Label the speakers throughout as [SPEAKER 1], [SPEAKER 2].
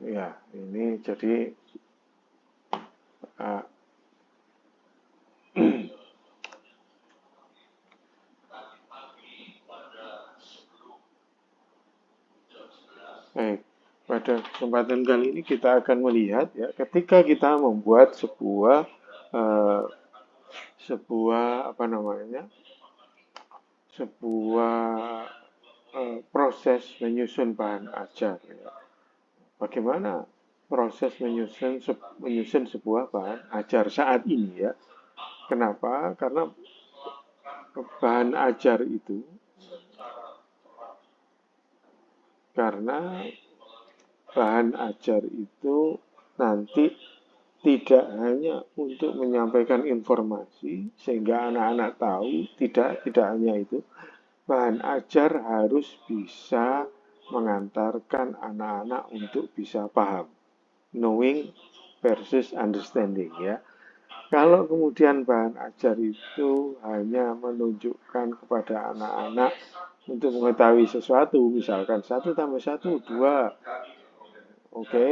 [SPEAKER 1] Ya, ini jadi uh, baik. Pada kesempatan kali ini kita akan melihat ya, ketika kita membuat uh, sebuah apa namanya, sebuah proses menyusun bahan ajar. Ya. Bagaimana proses menyusun sebuah bahan ajar saat ini ya? Kenapa? Karena bahan ajar itu karena bahan ajar itu nanti tidak hanya untuk menyampaikan informasi sehingga anak-anak tahu, tidak hanya itu. Bahan ajar harus bisa mengantarkan anak-anak untuk bisa paham. Knowing versus understanding ya. Kalau kemudian bahan ajar itu hanya menunjukkan kepada anak-anak untuk mengetahui sesuatu, misalkan 1 tambah 1, 2, oke.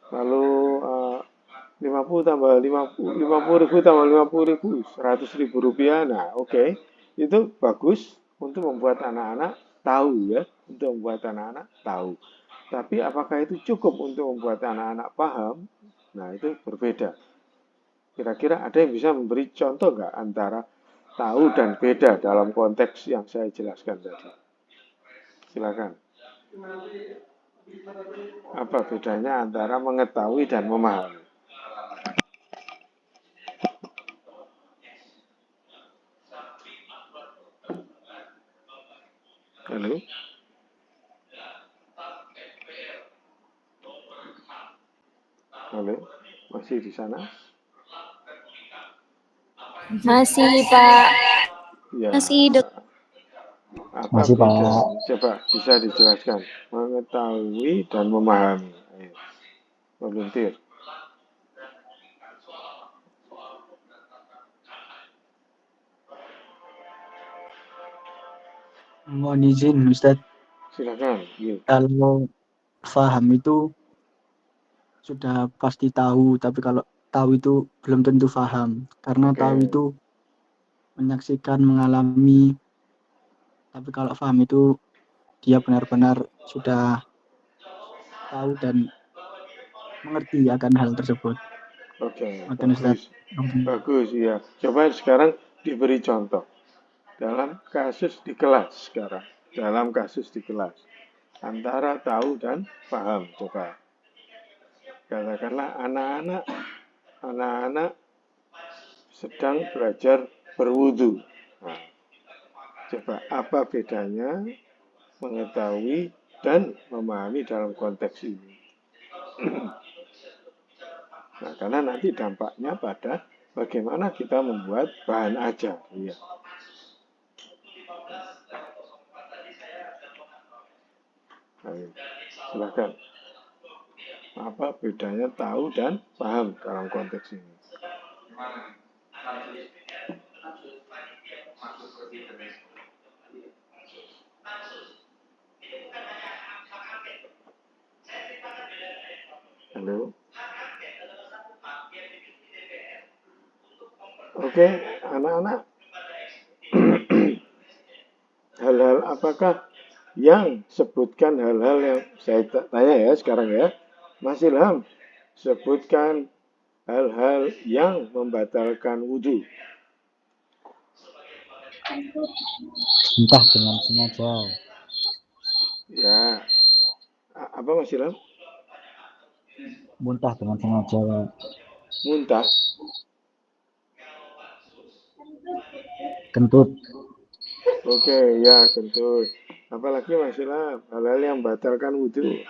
[SPEAKER 1] Lalu 50 tambah 50 ribu tambah 50 ribu, 100 ribu rupiah, nah oke. Itu bagus untuk membuat anak-anak tahu ya, untuk membuat anak-anak tahu. Tapi apakah itu cukup untuk membuat anak-anak paham? Nah itu berbeda. Kira-kira ada yang bisa memberi contoh nggak antara tahu dan beda dalam konteks yang saya jelaskan tadi? Silakan. Apa bedanya antara mengetahui dan memahami? Halo? Halo? Masih di sana?
[SPEAKER 2] Masih, Pak.
[SPEAKER 1] Ya.
[SPEAKER 2] Masih
[SPEAKER 1] Apa
[SPEAKER 3] Masih, Pak.
[SPEAKER 1] bedanya? Coba bisa dijelaskan. Mengetahui dan memahami. Ayo. Volunteer.
[SPEAKER 3] Mohon izin, Ustadz.
[SPEAKER 1] Silakan. Yuk.
[SPEAKER 3] Kalau paham itu sudah pasti tahu, tapi kalau tahu itu belum tentu paham. Karena
[SPEAKER 1] Oke.
[SPEAKER 3] tahu itu menyaksikan, mengalami. Tapi kalau paham itu dia benar-benar sudah tahu dan mengerti akan hal tersebut.
[SPEAKER 1] Oke,
[SPEAKER 3] Mungkin
[SPEAKER 1] bagus.
[SPEAKER 3] Ustadz.
[SPEAKER 1] Bagus, ya. Coba sekarang diberi contoh. Dalam kasus di kelas sekarang. Dalam kasus di kelas. Antara tahu dan paham. Coba. Katakanlah anak-anak sedang belajar berwudu. Nah, coba apa bedanya mengetahui dan memahami dalam konteks ini? Nah, karena nanti dampaknya pada bagaimana kita membuat bahan ajar. Ya. Ayo, silakan. Apa bedanya tahu dan paham dalam konteks ini? Halo. Oke, anak-anak. Hal-hal apakah yang sebutkan hal-hal yang saya tanya ya sekarang ya. Mas Ilham, sebutkan hal-hal yang membatalkan wudhu.
[SPEAKER 3] Muntah dengan sengaja.
[SPEAKER 1] Ya, apa Mas Ilham?
[SPEAKER 3] Muntah dengan sengaja.
[SPEAKER 1] Muntah.
[SPEAKER 3] Kentut.
[SPEAKER 1] Oke, ya kentut. Apalagi Mas Ilham, hal-hal yang membatalkan wudhu.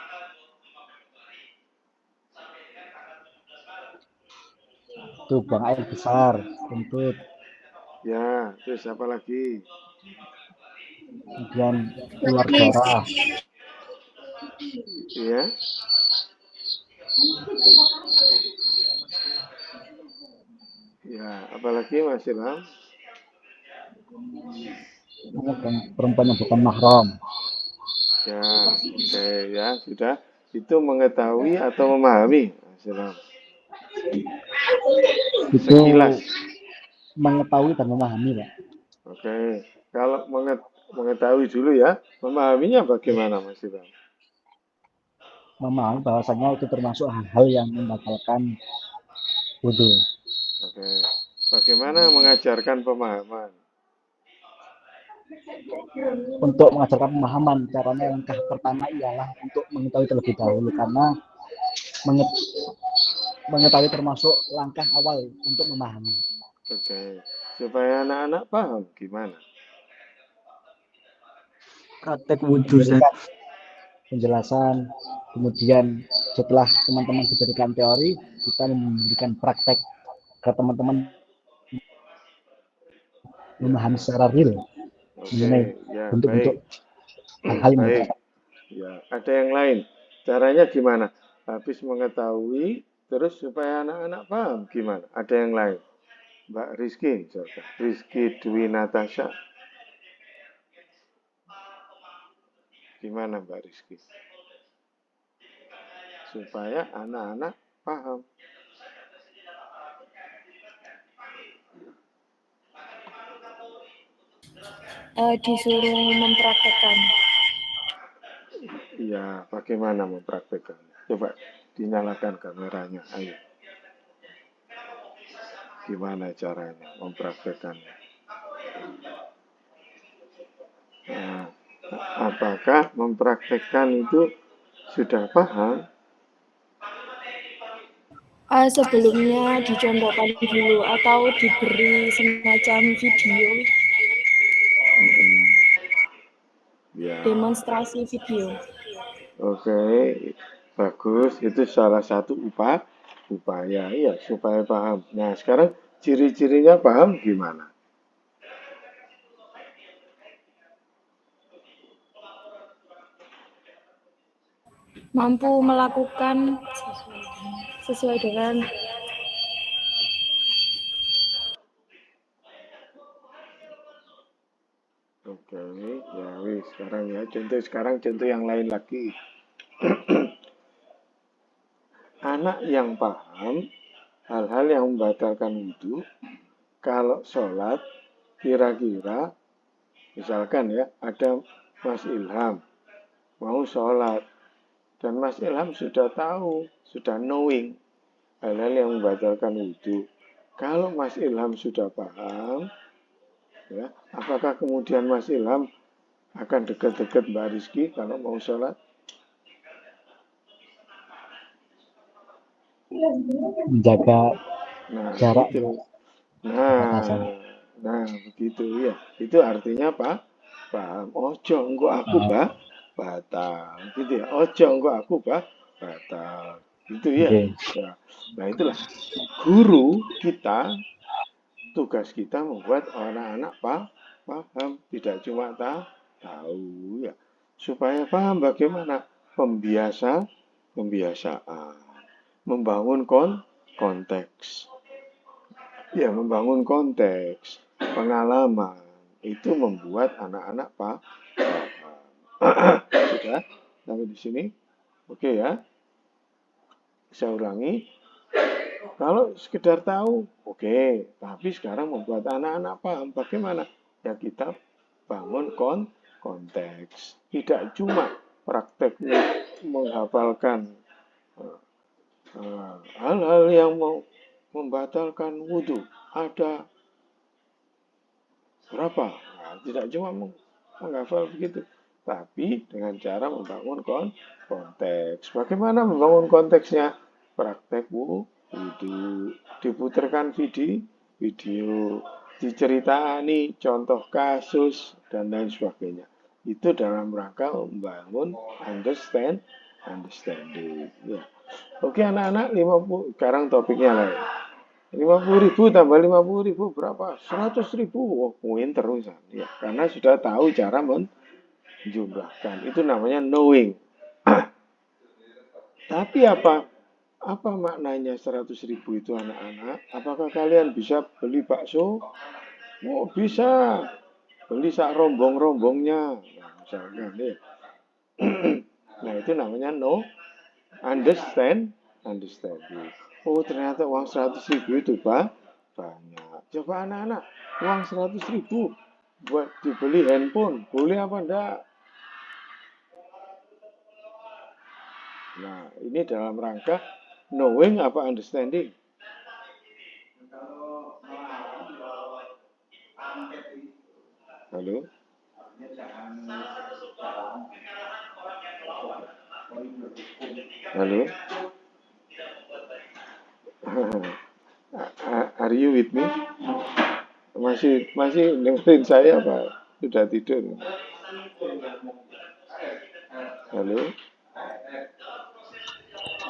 [SPEAKER 3] Tuh, buang air besar. Kentut.
[SPEAKER 1] Ya, terus apa lagi?
[SPEAKER 3] Kemudian keluar darah.
[SPEAKER 1] Ya. Ya, apalagi Mas Ilham?
[SPEAKER 3] Perempuan yang bukan mahram.
[SPEAKER 1] Ya, oke ya, sudah. Itu mengetahui atau memahami? Silakan.
[SPEAKER 3] Itu
[SPEAKER 1] Sekilas.
[SPEAKER 3] mengetahui dan memahami, Pak.
[SPEAKER 1] Oke, kalau mengetahui dulu ya, memahaminya bagaimana Mas Ilham?
[SPEAKER 3] Memahami bahwasanya itu termasuk hal-hal yang membatalkan wudhu.
[SPEAKER 1] Oke, bagaimana mengajarkan pemahaman?
[SPEAKER 3] Untuk mengajarkan pemahaman, caranya langkah pertama ialah untuk mengetahui terlebih dahulu, karena mengetahui termasuk langkah awal untuk memahami.
[SPEAKER 1] Oke, supaya anak-anak paham gimana?
[SPEAKER 3] Praktek wudhu, penjelasan, kemudian setelah teman-teman diberikan teori, kita memberikan praktek ke teman-teman memahami secara real mengenai
[SPEAKER 1] ya
[SPEAKER 3] bentuk-bentuk
[SPEAKER 1] baik.
[SPEAKER 3] hal-hal yang
[SPEAKER 1] Baik, ya ada yang lain. Caranya gimana? Habis mengetahui, terus supaya anak-anak paham gimana? Ada yang lain? Mbak Rizky, misalkan. Rizky Dwi Natasha. Gimana Mbak Rizky? Supaya anak-anak paham.
[SPEAKER 2] Disuruh mempraktekkan.
[SPEAKER 1] Iya, bagaimana mempraktekkan? Coba dinyalakan kameranya, ayo. Gimana caranya mempraktekannya? Nah, apakah mempraktekkan itu sudah paham?
[SPEAKER 2] Sebelumnya dicontohkan dulu atau diberi semacam video
[SPEAKER 1] Ya,
[SPEAKER 2] demonstrasi video.
[SPEAKER 1] oke, bagus. Itu salah satu upaya, ya supaya paham. Nah, sekarang ciri-cirinya paham gimana?
[SPEAKER 2] Mampu melakukan sesuai dengan
[SPEAKER 1] Oke, ya wis sekarang ya contoh yang lain lagi. Anak yang paham hal-hal yang membatalkan wudhu, kalau sholat kira-kira misalkan ya ada Mas Ilham mau sholat dan Mas Ilham sudah tahu, sudah knowing hal-hal yang membatalkan wudhu. Kalau Mas Ilham sudah paham, ya, apakah kemudian Mas Ilham akan dekat-dekat Mbak Rizky kalau mau sholat?
[SPEAKER 3] menjaga
[SPEAKER 1] Nah,
[SPEAKER 3] jarak
[SPEAKER 1] itu.
[SPEAKER 3] batasan.
[SPEAKER 1] Nah, begitu ya. Itu artinya apa? Paham. Ojo engko aku batal. Gitu ya. Ojo engko aku batal. Gitu ya.
[SPEAKER 3] Okay.
[SPEAKER 1] Ya. Nah, itulah guru kita, tugas kita membuat anak-anak paham, tidak cuma tahu ya. Supaya paham bagaimana pembiasaan, membangun konteks. Ya, membangun konteks, pengalaman, itu membuat anak-anak paham. Sudah, sampai di sini. Oke ya, saya ulangi. Kalau sekedar tahu, oke. Tapi sekarang membuat anak-anak paham bagaimana? Ya kita bangun konteks. Tidak cuma prakteknya menghafalkan hal-hal yang mau membatalkan wudhu. Ada berapa? Nah, tidak cuma menghafal begitu, tapi dengan cara membangun konteks. Bagaimana membangun konteksnya? Praktek wudhu, diputarkan video, diceritani contoh kasus dan lain sebagainya. Itu dalam rangka membangun understanding. Ya. Oke anak-anak, 50 sekarang topiknya lain. 50.000 tambah 50.000 berapa? 100.000. Oh, poin terusan. Ya, karena sudah tahu cara menjumlahkan. Itu namanya knowing. Tapi apa maknanya 100.000 itu anak-anak? Apakah kalian bisa beli bakso? Oh, bisa. Beli sak rombong-rombongnya. Nah, misalkan ya. Nah, itu namanya understanding. Oh, ternyata uang 100.000 itu banyak. Coba anak-anak, uang 100.000 buat dibeli handphone, boleh apa enggak? Nah, ini dalam rangka knowing apa understanding? Halo? Halo? Are you with me? Masih dengerin saya apa? Sudah tidur? Halo?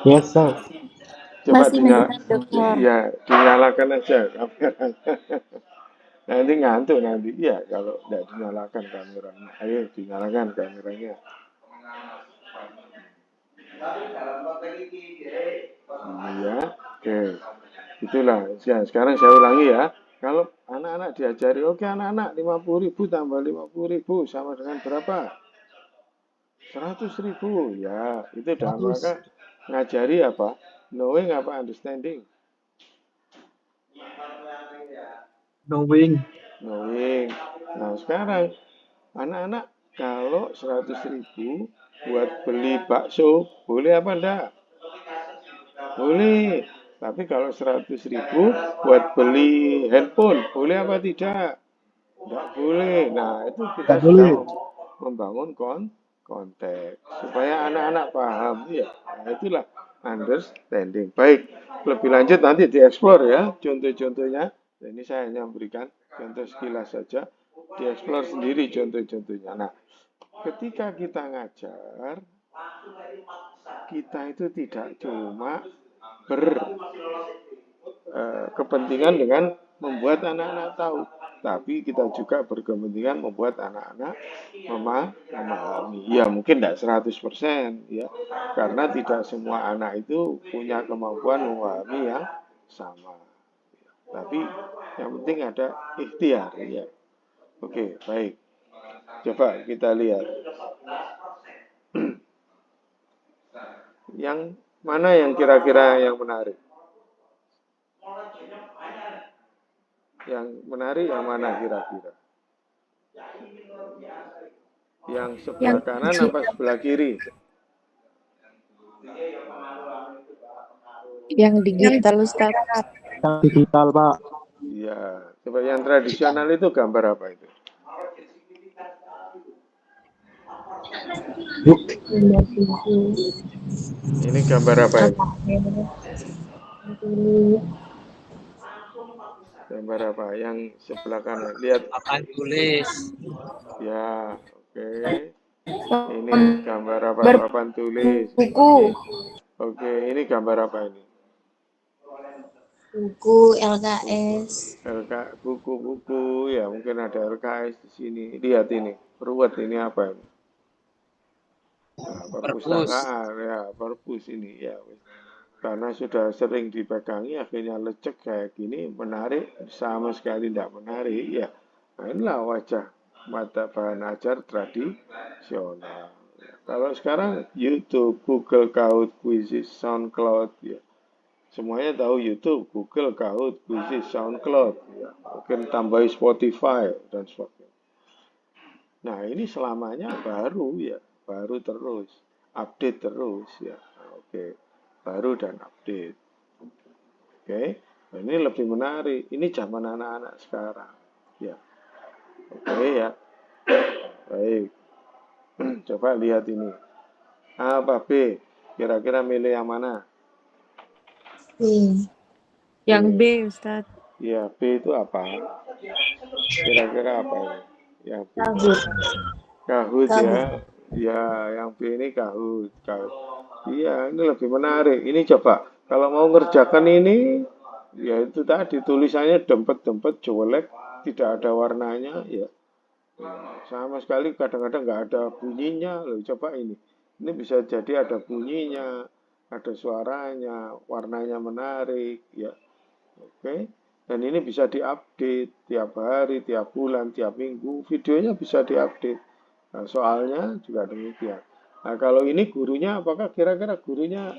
[SPEAKER 3] Yes, sir.
[SPEAKER 1] Coba
[SPEAKER 2] Masih mendengar.
[SPEAKER 1] dinyalakan aja kameranya. Nanti ngantuk nanti. Iya, kalau tidak dinyalakan kameranya. Ayo, dinyalakan kameranya. Iya, oke. Itulah. Ya, sekarang saya ulangi ya. Kalau anak-anak diajari, oke anak-anak 50.000 tambah 50.000 sama dengan berapa? 100.000. Ya, itu dalam rangka ngajari apa? Knowing apa? Understanding.
[SPEAKER 3] Knowing.
[SPEAKER 1] Knowing. Nah, sekarang anak-anak kalau 100.000 buat beli bakso, boleh apa enggak? Boleh. Tapi kalau 100.000 buat beli handphone, boleh apa tidak? Enggak boleh. Nah, itu kita
[SPEAKER 3] Tak
[SPEAKER 1] sudah
[SPEAKER 3] boleh.
[SPEAKER 1] membangun konteks supaya anak-anak paham. Ya, nah, itulah understanding. Baik, lebih lanjut nanti dieksplor ya contoh-contohnya. Ini saya hanya memberikan contoh sekilas saja. Dieksplor sendiri contoh-contohnya. Nah, ketika kita ngajar, kita itu tidak cuma berkepentingan dengan membuat anak-anak tahu, tapi kita juga berkepentingan membuat anak-anak memahami. Ya mungkin tidak 100% ya, karena tidak semua anak itu punya kemampuan memahami yang sama. Tapi yang penting ada ikhtiar ya. Oke, baik. Coba kita lihat. Yang mana yang kira-kira yang menarik? Yang menarik yang mana kira-kira? Yang sebelah kanan apa sebelah kiri?
[SPEAKER 2] Yang digital, Ustaz.
[SPEAKER 3] Digital, Pak.
[SPEAKER 1] Ya, coba yang tradisional itu gambar apa itu? Ini gambar apa ini? Gambar apa? Yang sebelah kanan. Lihat.
[SPEAKER 4] Papan tulis.
[SPEAKER 1] Ya, oke. Ini gambar apa?
[SPEAKER 2] Gambar
[SPEAKER 1] Papan tulis.
[SPEAKER 2] buku.
[SPEAKER 1] Oke, ini gambar apa ini?
[SPEAKER 5] Buku LKS.
[SPEAKER 1] Buku-buku, ya mungkin ada LKS di sini. Lihat ini, ruwet ini apa ini? Nah, perpustakaan, ya, perpus ini ya. Karena sudah sering dipegangi, akhirnya lecek kayak gini, menarik, sama sekali tidak menarik, ya. Nah, inilah wajah mata bahan ajar tradisional. Kalau sekarang YouTube, Google Kahoot, Quizzes, SoundCloud, ya. Semuanya tahu YouTube, Google, Kahoot, Quizzes, SoundCloud, ya. Mungkin tambah Spotify dan sebagainya. Nah, ini selamanya baru ya, baru terus, update terus ya. Oke, baru dan update. Oke, nah, ini lebih menarik. Ini zaman anak-anak sekarang. Ya, oke ya. Baik, coba lihat ini. A apa B? Kira-kira milih yang mana?
[SPEAKER 5] B.
[SPEAKER 2] Yang B, Ustaz.
[SPEAKER 1] Ya, B itu apa? Kira-kira apa ini? Yang B.
[SPEAKER 5] Kahoot.
[SPEAKER 1] Kahoot ya. Ya, yang B ini Kahoot. Iya, ini lebih menarik. Ini coba, kalau mau ngerjakan ini, ya itu tadi tulisannya dempet-dempet, jelek, tidak ada warnanya, ya. Sama sekali kadang-kadang nggak ada bunyinya. Loh, coba ini. Ini bisa jadi ada bunyinya, ada suaranya, warnanya menarik, ya. Oke. Dan ini bisa diupdate tiap hari, tiap bulan, tiap minggu. Videonya bisa diupdate. Nah, soalnya juga demikian. Nah, kalau ini gurunya, apakah kira-kira gurunya,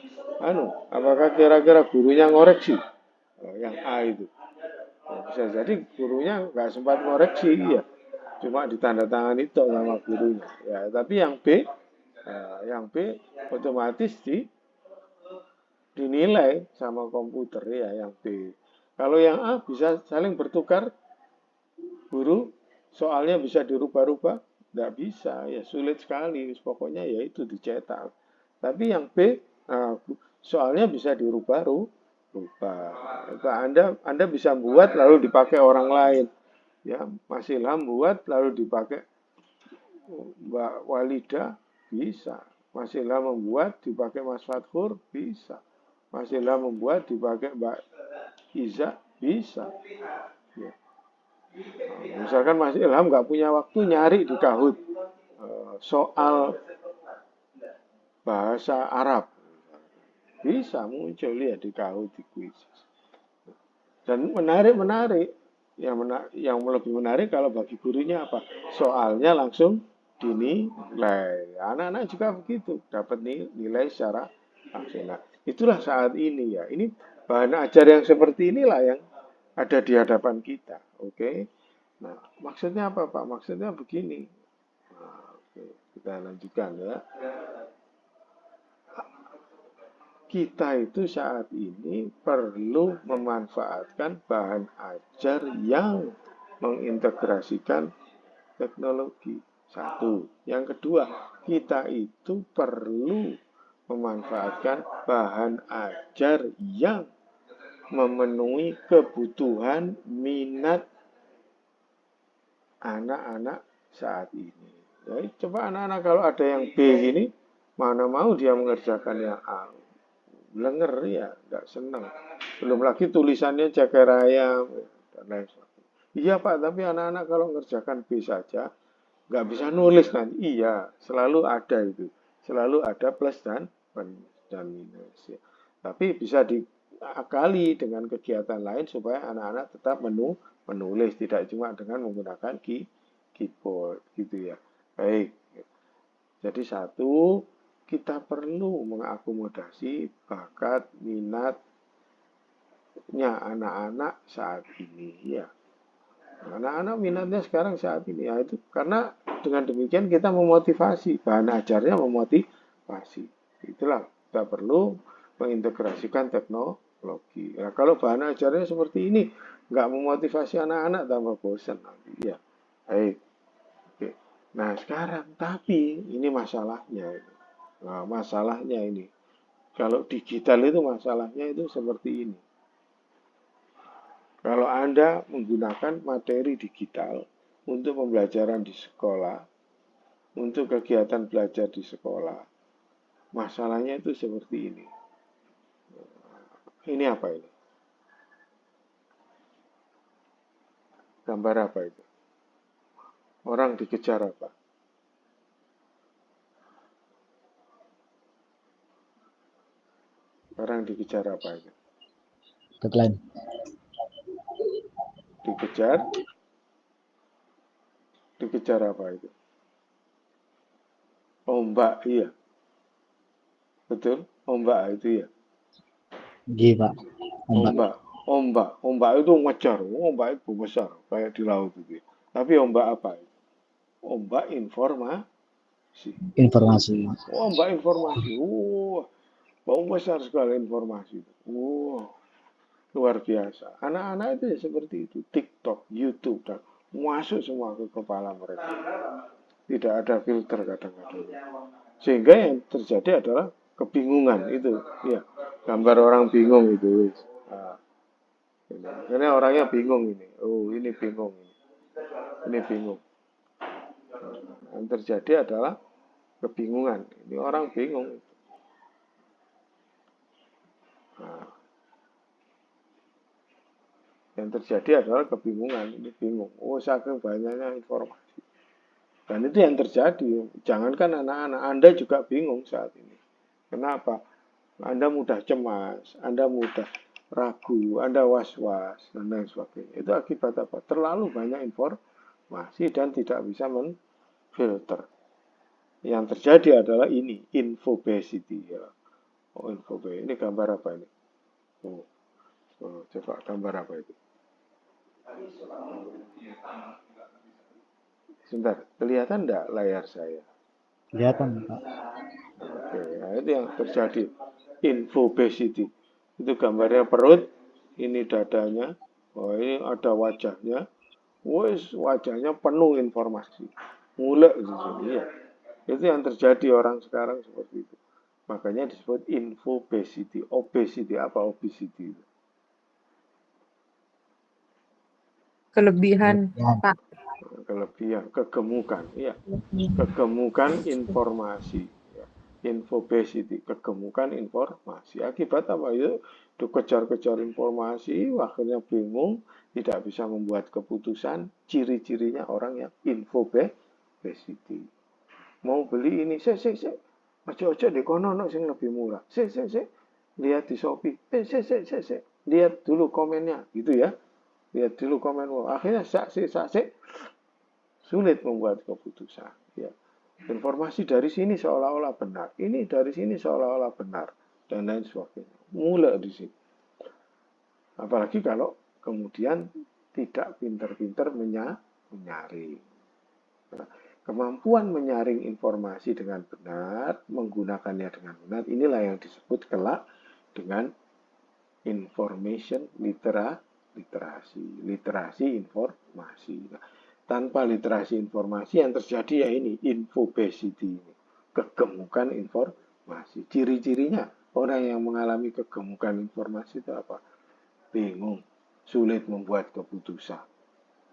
[SPEAKER 1] apakah kira-kira gurunya ngoreksi? Yang A itu. Nah, bisa jadi gurunya nggak sempat ngoreksi, ya. Cuma ditandatangani itu sama gurunya. Ya, tapi yang B otomatis dinilai sama komputer ya yang B. Kalau yang A bisa saling bertukar, guru soalnya bisa dirubah-rubah, nggak bisa, ya sulit sekali. Pokoknya ya itu dicetak. Tapi yang B, soalnya bisa dirubah-rubah. Anda bisa buat lalu dipakai orang lain. Ya, Mas Ilham buat lalu dipakai Mbak Walida, bisa. Mas Ilham membuat dipakai Mas Fathur, bisa. Mas Ilham membuat dipakai Mbak Iza, bisa. Ya. Nah, misalkan Mas Ilham nggak punya waktu nyari di Kahoot soal bahasa Arab, bisa muncul ya di Kahoot di kuis. Dan menarik. Yang lebih menarik kalau bagi gurunya apa? Soalnya langsung dinilai. Anak-anak juga begitu, dapat nilai secara langsung. Nah, itulah saat ini ya. Ini bahan ajar yang seperti inilah yang ada di hadapan kita. Oke. Nah, maksudnya apa, Pak? Maksudnya begini. Nah, oke. Kita lanjutkan ya. Kita itu saat ini perlu memanfaatkan bahan ajar yang mengintegrasikan teknologi. Satu. Yang kedua, kita itu perlu memanfaatkan bahan ajar yang memenuhi kebutuhan minat anak-anak saat ini. Ya, coba anak-anak kalau ada yang B ini, mana mau dia mengerjakan yang A. Blenger ya, nggak senang. Belum lagi tulisannya jaga raya dan lain sebagainya. Iya Pak, tapi anak-anak kalau mengerjakan B saja, nggak bisa nulis nanti. Iya, selalu ada itu. Selalu ada plus dan minus. Ya. Tapi bisa diakali dengan kegiatan lain supaya anak-anak tetap menulis, tidak cuma dengan menggunakan keyboard gitu ya. Baik. Jadi satu, kita perlu mengakomodasi bakat minatnya anak-anak saat ini ya. Anak-anak minatnya sekarang saat ini ya itu karena dengan demikian kita memotivasi, bahan ajarnya memotivasi. Itulah kita perlu mengintegrasikan teknologi. Nah, kalau bahan ajarnya seperti ini nggak memotivasi anak-anak tambah bosan nanti ya. Baik. Oke. Nah sekarang tapi ini masalahnya. Nah, masalahnya ini, kalau digital itu masalahnya itu seperti ini. Kalau Anda menggunakan materi digital untuk pembelajaran di sekolah, untuk kegiatan belajar di sekolah, masalahnya itu seperti ini. Ini apa ini? Gambar apa itu? Orang dikejar apa? Orang dikejar apa itu?
[SPEAKER 3] Deadline.
[SPEAKER 1] Dikejar apa itu? Ombak, iya. Betul, ombak itu ya.
[SPEAKER 3] Iya Pak.
[SPEAKER 1] Ombak itu ngejar, ombak itu besar kayak di laut itu. Tapi ombak apa itu? Ombak informasi. Ombak informasi. Besar sekali informasi itu. Luar biasa. Anak-anak itu ya seperti itu. TikTok, YouTube, dan masuk semua ke kepala mereka. Tidak ada filter kadang-kadang. Sehingga yang terjadi adalah kebingungan itu. Ya, gambar orang bingung itu. Nah, karena orangnya bingung ini. Oh, ini bingung. Ini bingung. Yang terjadi adalah kebingungan. Ini orang bingung. Nah, yang terjadi adalah kebingungan. Ini bingung. Oh, saking banyaknya informasi. Dan itu yang terjadi. Jangankan anak-anak, Anda juga bingung saat ini. Kenapa? Anda mudah cemas, Anda mudah ragu, Anda was-was, dan lain sebagainya. Itu akibat apa? Terlalu banyak informasi dan tidak bisa menfilter. Yang terjadi adalah ini, infobesity. Ya. Oh, infobesity. Ini gambar apa ini? Oh, coba gambar apa itu? Sebentar, kelihatan enggak layar saya?
[SPEAKER 3] Kelihatan, Pak.
[SPEAKER 1] Oke, nah itu yang terjadi. Infobesity. Itu gambarnya perut, ini dadanya, oh ini ada wajahnya. Wes wajahnya penuh informasi. Mulek di sini ya. Itu yang terjadi orang sekarang seperti itu. Makanya disebut infobesity. Obesity apa obesity?
[SPEAKER 2] Kelebihan,
[SPEAKER 3] Ya,
[SPEAKER 2] Pak.
[SPEAKER 1] Kelebihan, kegemukan, ya. Kegemukan informasi. Ya. Infobesity, kegemukan informasi. Akibat apa itu? Dikejar-kejar informasi, akhirnya bingung, tidak bisa membuat keputusan. Ciri-cirinya orang yang infobesity. Mau beli ini, ojo-ojo di kono no sing lebih murah. Lihat di Shopee. Lihat dulu komennya, gitu ya. Lihat dulu komen. Akhirnya saksi, sulit membuat keputusan. Ya. Informasi dari sini seolah-olah benar, ini dari sini seolah-olah benar, dan lain sebagainya. Mulai di sini. Apalagi kalau kemudian tidak pintar-pintar menyaring. Nah, kemampuan menyaring informasi dengan benar, menggunakannya dengan benar, inilah yang disebut kelak dengan information literasi informasi. Nah, tanpa literasi informasi yang terjadi ya ini infobesity, kegemukan informasi. Ciri-cirinya orang yang mengalami kegemukan informasi itu apa? Bingung, sulit membuat keputusan.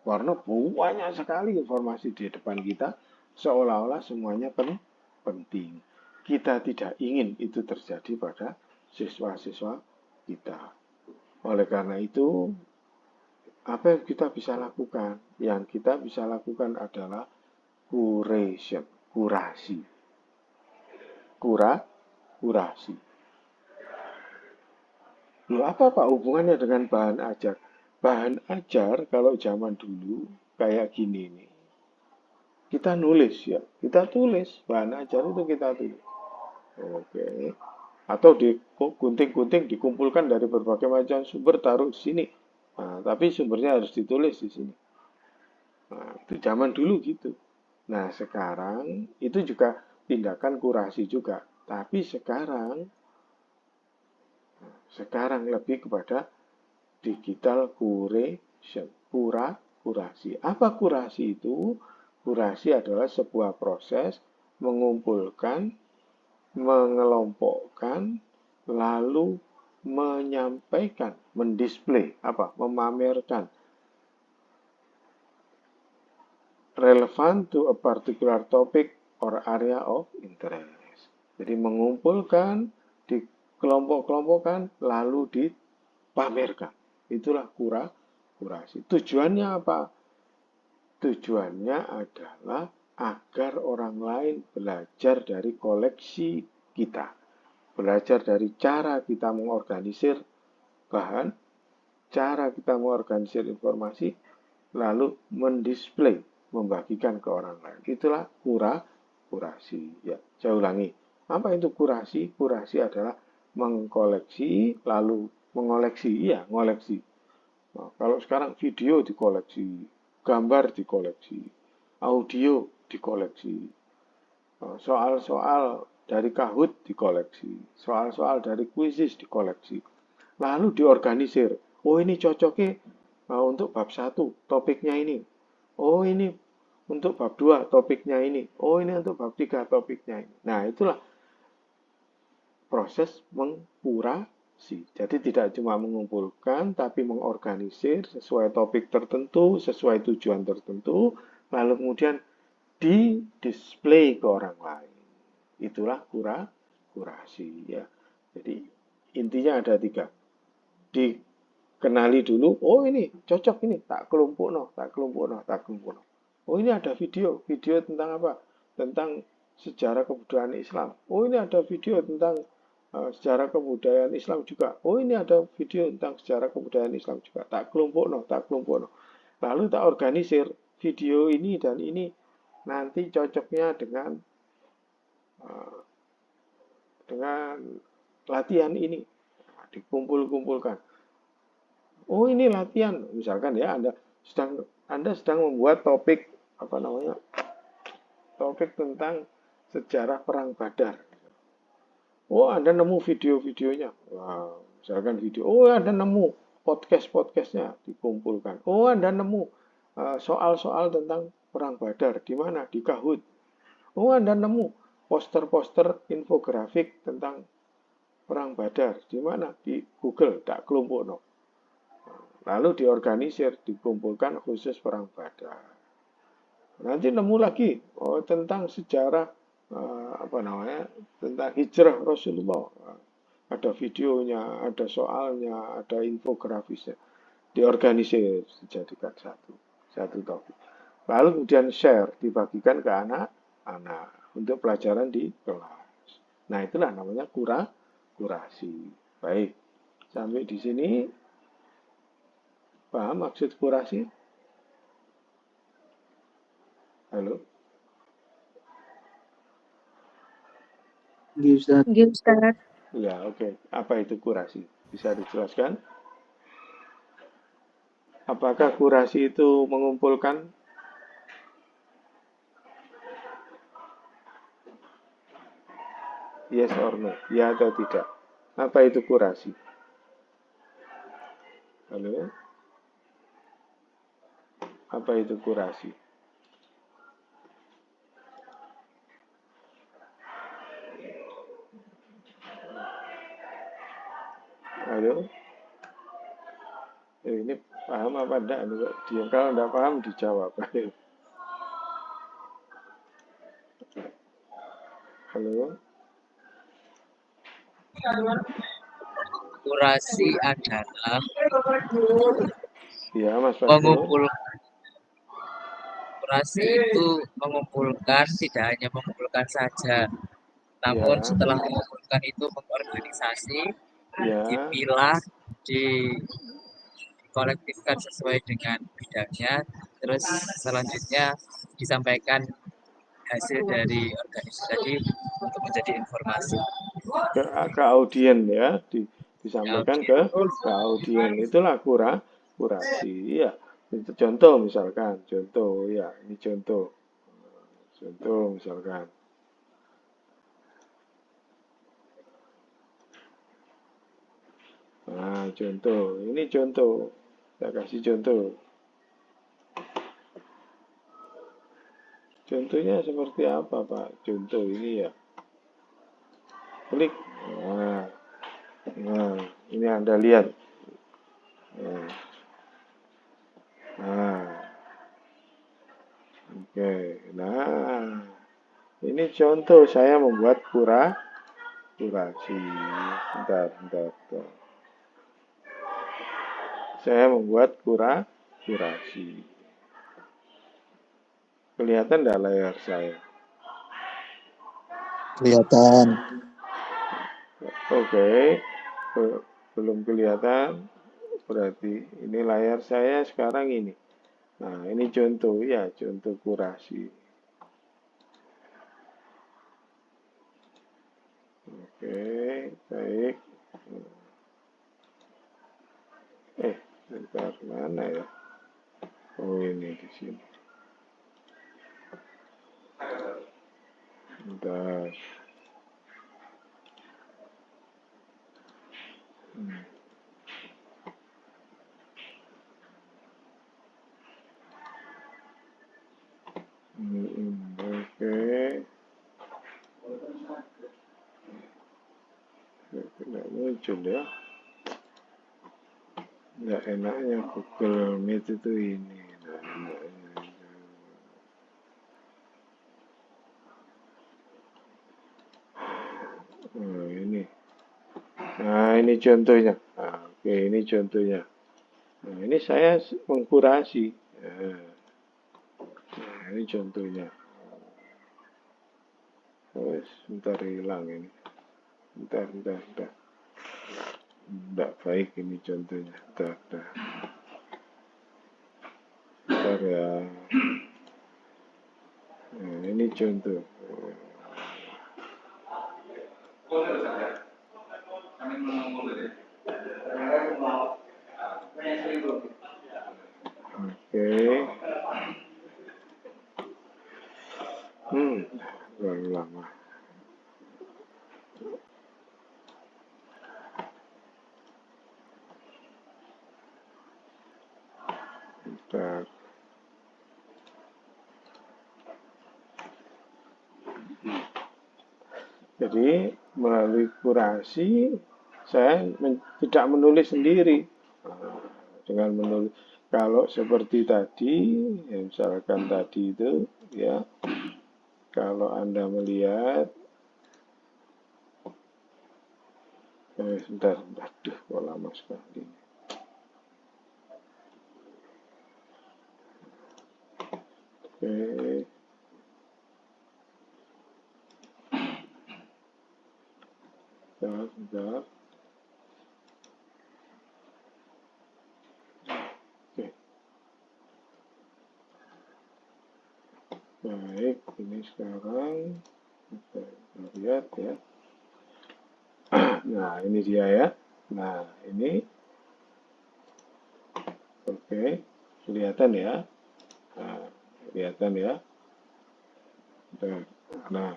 [SPEAKER 1] Karena banyak sekali informasi di depan kita, seolah-olah semuanya penting. Kita tidak ingin itu terjadi pada siswa-siswa kita. Oleh karena itu, apa yang kita bisa lakukan? Yang kita bisa lakukan adalah kurasi. Kurasi. Loh, apa Pak hubungannya dengan bahan ajar? Bahan ajar kalau zaman dulu kayak gini nih. Kita nulis ya, kita tulis. Bahan ajar itu kita tulis. Oke. Atau digunting-gunting, dikumpulkan dari berbagai macam sumber, taruh di sini. Nah, tapi sumbernya harus ditulis di sini. Nah, itu zaman dulu gitu. Nah, sekarang itu juga tindakan kurasi juga. Tapi sekarang lebih kepada digital curation, kurasi. Apa kurasi itu? Kurasi adalah sebuah proses mengumpulkan, mengelompokkan, lalu menyampaikan, mendisplay, memamerkan relevant to a particular topic or area of interest. Jadi mengumpulkan, dikelompok-kelompokkan, lalu dipamerkan. Itulah kurasi. Tujuannya apa? Tujuannya adalah agar orang lain belajar dari koleksi kita. Belajar dari cara kita mengorganisir bahan, cara kita mengorganisir informasi, lalu mendisplay, membagikan ke orang lain. Itulah kurasi. Ya, saya ulangi. Apa itu kurasi? Kurasi adalah mengkoleksi, lalu mengoleksi. Iya, ngoleksi. Nah, kalau sekarang video dikoleksi, gambar dikoleksi, audio dikoleksi, soal-soal dari Kahoot dikoleksi, soal-soal dari kuisis dikoleksi, lalu diorganisir. Oh, ini cocoknya untuk bab 1, topiknya ini. Oh, ini untuk bab 2, topiknya ini. Oh, ini untuk bab 3, topiknya ini. Nah, itulah proses mengkurasi. Jadi tidak cuma mengumpulkan, tapi mengorganisir sesuai topik tertentu, sesuai tujuan tertentu, lalu kemudian di-display ke orang lain. Itulah kurasi. Ya. Jadi intinya ada 3. Dikenali dulu, oh ini cocok ini, tak kelompok no. Oh ini ada video tentang apa? Tentang sejarah kebudayaan Islam. Oh ini ada video tentang sejarah kebudayaan Islam juga. Oh ini ada video tentang sejarah kebudayaan Islam juga. Tak kelompok no. Lalu tak organisir video ini dan ini nanti cocoknya dengan eh, dengan latihan ini. Nah, dikumpul-kumpulkan. Oh, ini latihan. Misalkan ya Anda sedang membuat topik apa namanya? Topik tentang sejarah perang Badar. Oh, Anda nemu video-videonya. Wow, misalkan video. Oh, Anda nemu podcast-podcastnya dikumpulkan. Oh, Anda nemu soal-soal tentang perang Badar. Di mana? Di Kahoot. Oh, Anda nemu poster-poster infografik tentang perang Badar. Di mana? Di Google. Tak kelompok no. Lalu diorganisir, dikumpulkan khusus perang Badar. Nanti nemu lagi tentang sejarah apa namanya, tentang hijrah Rasulullah. Ada videonya, ada soalnya, ada infografisnya. Diorganisir, dijadikan satu topik. Lalu kemudian share, dibagikan ke anak-anak untuk pelajaran di kelas. Nah, itulah namanya kurasi. Baik, sampai di sini paham maksud kurasi? Halo?
[SPEAKER 3] Nggih, Ustaz.
[SPEAKER 2] Nggih, Ustaz.
[SPEAKER 1] Ya, oke. Apa itu kurasi? Bisa dijelaskan? Apakah kurasi itu mengumpulkan? Yes or no? Ya atau tidak? Apa itu kurasi? Halo? Apa itu kurasi? Halo? Ini paham apa enggak? Diam. Kalau enggak paham, dijawab. Halo?
[SPEAKER 4] Kurasi adalah
[SPEAKER 1] Ya, Mas Fasko.
[SPEAKER 4] mengumpulkan. Kurasi itu mengumpulkan, tidak hanya mengumpulkan saja, namun
[SPEAKER 1] Ya,
[SPEAKER 4] setelah mengumpulkan itu mengorganisasi,
[SPEAKER 1] ya.
[SPEAKER 4] dipilah, dikolektifkan sesuai dengan bidangnya, terus selanjutnya disampaikan hasil dari organisasi tadi untuk menjadi informasi.
[SPEAKER 1] Ke audien ya, disampaikan ke audien. Itulah kurasi. Ya, itu contoh misalkan, contoh ya, ini contoh. Contoh misalkan. Nah, contoh. Ini contoh. Saya kasih contoh. Contohnya seperti apa, Pak? Contoh ini ya. Klik. Nah, ini Anda lihat. Nah, oke. Nah, ini contoh saya membuat kurasi. Bentar. Saya membuat kurasi. Kelihatan enggak layar saya?
[SPEAKER 3] Kelihatan.
[SPEAKER 1] Oke. Belum kelihatan. Berarti ini layar saya sekarang ini. Nah, ini contoh ya, contoh kurasi. Oke, baik. Bentar, mana ya? Oh, ini di sini. Bentar. Oke. Tidak muncul ya. Nggak enaknya Google Meet itu ini. Oh, ini. Nah, ini contohnya. Nah, oke, ini contohnya. Nah, ini saya mengkurasi. Nah, ini contohnya. Oh, sebentar hilang ini. Bentar. Tidak baik ini contohnya. Bentar ya. Nah, ini contoh. Oke. Terlalu lama. Bentar. Jadi melalui kurasi saya tidak menulis sendiri. Dengan menulis, kalau seperti tadi, ya misalkan tadi itu, ya, kalau Anda melihat, sebentar, aduh, kok lama sekali. Oke. Sebentar. Oke. Baik, ini sekarang kita lihat ya. Nah, ini dia ya. Nah, ini oke, kelihatan ya. Nah, kelihatan ya. Nah,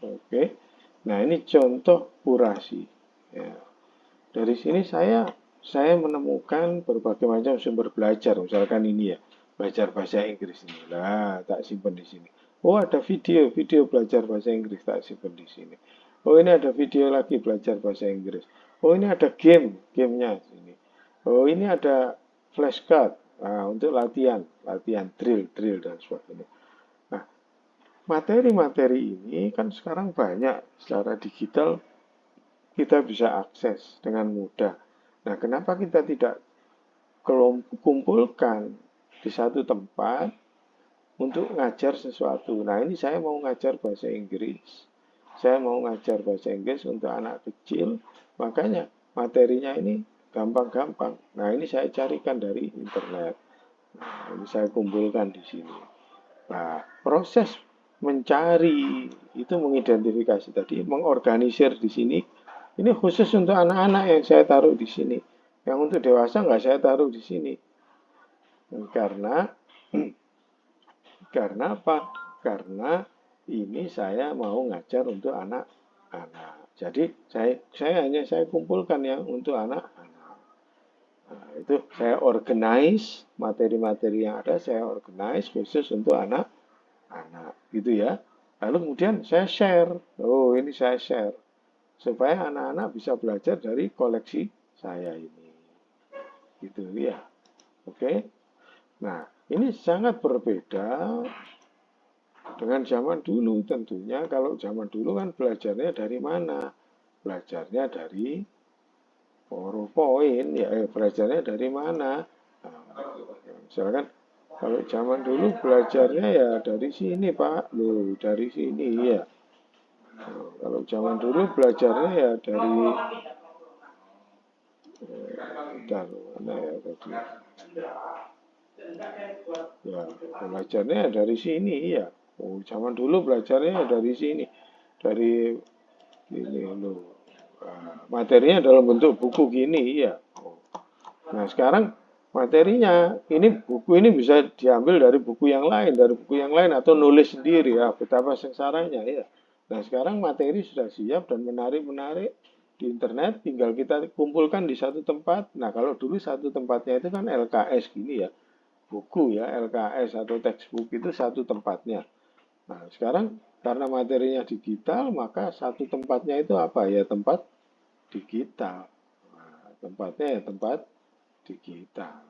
[SPEAKER 1] oke. Nah, ini contoh kurasi. Ya. Dari sini saya menemukan berbagai macam sumber belajar. Misalkan ini ya, belajar bahasa Inggris ini. Lah, tak simpan di sini. Oh, ada video belajar bahasa Inggris, tak simpan di sini. Oh, ini ada video lagi belajar bahasa Inggris. Oh, ini ada gamenya sini. Oh, ini ada flashcard. Nah, untuk latihan drill dan sebagainya. Nah, materi-materi ini kan sekarang banyak secara digital kita bisa akses dengan mudah. Nah, kenapa kita tidak kumpulkan di satu tempat untuk ngajar sesuatu? Nah, ini saya mau ngajar bahasa Inggris. Saya mau ngajar bahasa Inggris untuk anak kecil, makanya materinya ini gampang-gampang. Nah, ini saya carikan dari internet. Nah, ini saya kumpulkan di sini. Nah, proses mencari itu mengidentifikasi tadi, mengorganisir di sini. Ini khusus untuk anak-anak yang saya taruh di sini. Yang untuk dewasa nggak saya taruh di sini. Karena apa? Karena ini saya mau ngajar untuk anak-anak. Jadi saya kumpulkan yang untuk anak-anak. Nah, itu saya organize materi-materi yang ada, saya organize khusus untuk anak-anak, gitu ya. Lalu kemudian saya share. Oh, ini saya share supaya anak-anak bisa belajar dari koleksi saya ini. Gitu ya. Oke. Nah, ini sangat berbeda dengan zaman dulu tentunya. Kalau zaman dulu kan belajarnya dari mana? Belajarnya dari PowerPoint, ya belajarnya dari mana? Nah, misalkan kalau zaman dulu belajarnya ya dari sini Pak, loh dari sini ya. Nah, kalau zaman dulu belajarnya ya dari bentar, mana ya tadi? Ya, belajarnya dari sini ya. Oh, zaman dulu belajarnya dari sini. Dari ini loh. Materinya dalam bentuk buku gini ya. Nah, sekarang materinya buku ini bisa diambil dari buku yang lain, atau nulis sendiri ya, betapa sengsaranya ya. Nah, sekarang materi sudah siap dan menarik-menarik di internet, tinggal kita kumpulkan di satu tempat. Nah, kalau dulu satu tempatnya itu kan LKS gini ya. Buku ya, LKS atau textbook itu satu tempatnya. Nah, sekarang karena materinya digital, maka satu tempatnya itu apa ya? Tempat digital. Nah, tempatnya ya tempat digital.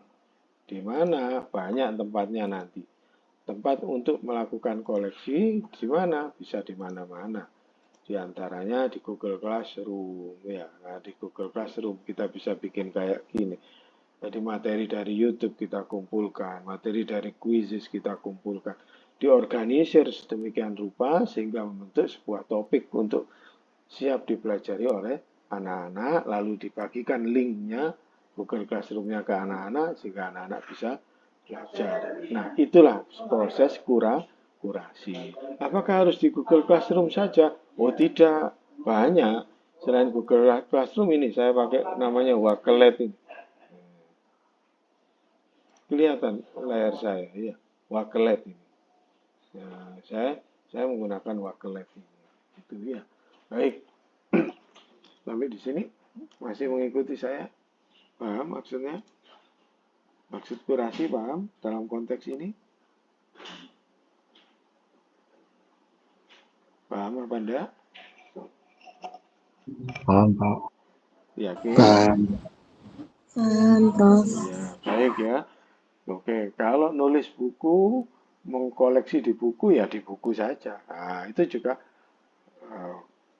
[SPEAKER 1] Di mana banyak tempatnya nanti. Tempat untuk melakukan koleksi di mana? Bisa di mana-mana. Di antaranya di Google Classroom ya. Nah, di Google Classroom kita bisa bikin kayak gini. Jadi materi dari YouTube kita kumpulkan, materi dari quizzes kita kumpulkan, diorganisir sedemikian rupa sehingga membentuk sebuah topik untuk siap dipelajari oleh anak-anak, lalu dibagikan linknya Google Classroom-nya ke anak-anak sehingga anak-anak bisa belajar. Nah, itulah proses kurasi. Apakah harus di Google Classroom saja? Oh tidak, banyak. Selain Google Classroom ini, saya pakai namanya Wakelet ini. Kelihatan layar saya, ya, Wakelet ini. Nah, saya menggunakan Wakelet ini. Itu ya. Baik. Sampai di sini masih mengikuti saya? Paham maksudnya? Maksud kurasi paham dalam konteks ini? Paham apa enggak?
[SPEAKER 6] Paham, Pak.
[SPEAKER 1] Yakin?
[SPEAKER 6] Paham.
[SPEAKER 5] Paham, Prof.
[SPEAKER 1] Ya, baik ya. Oke, kalau nulis buku, mengkoleksi di buku, ya di buku saja. Nah, itu juga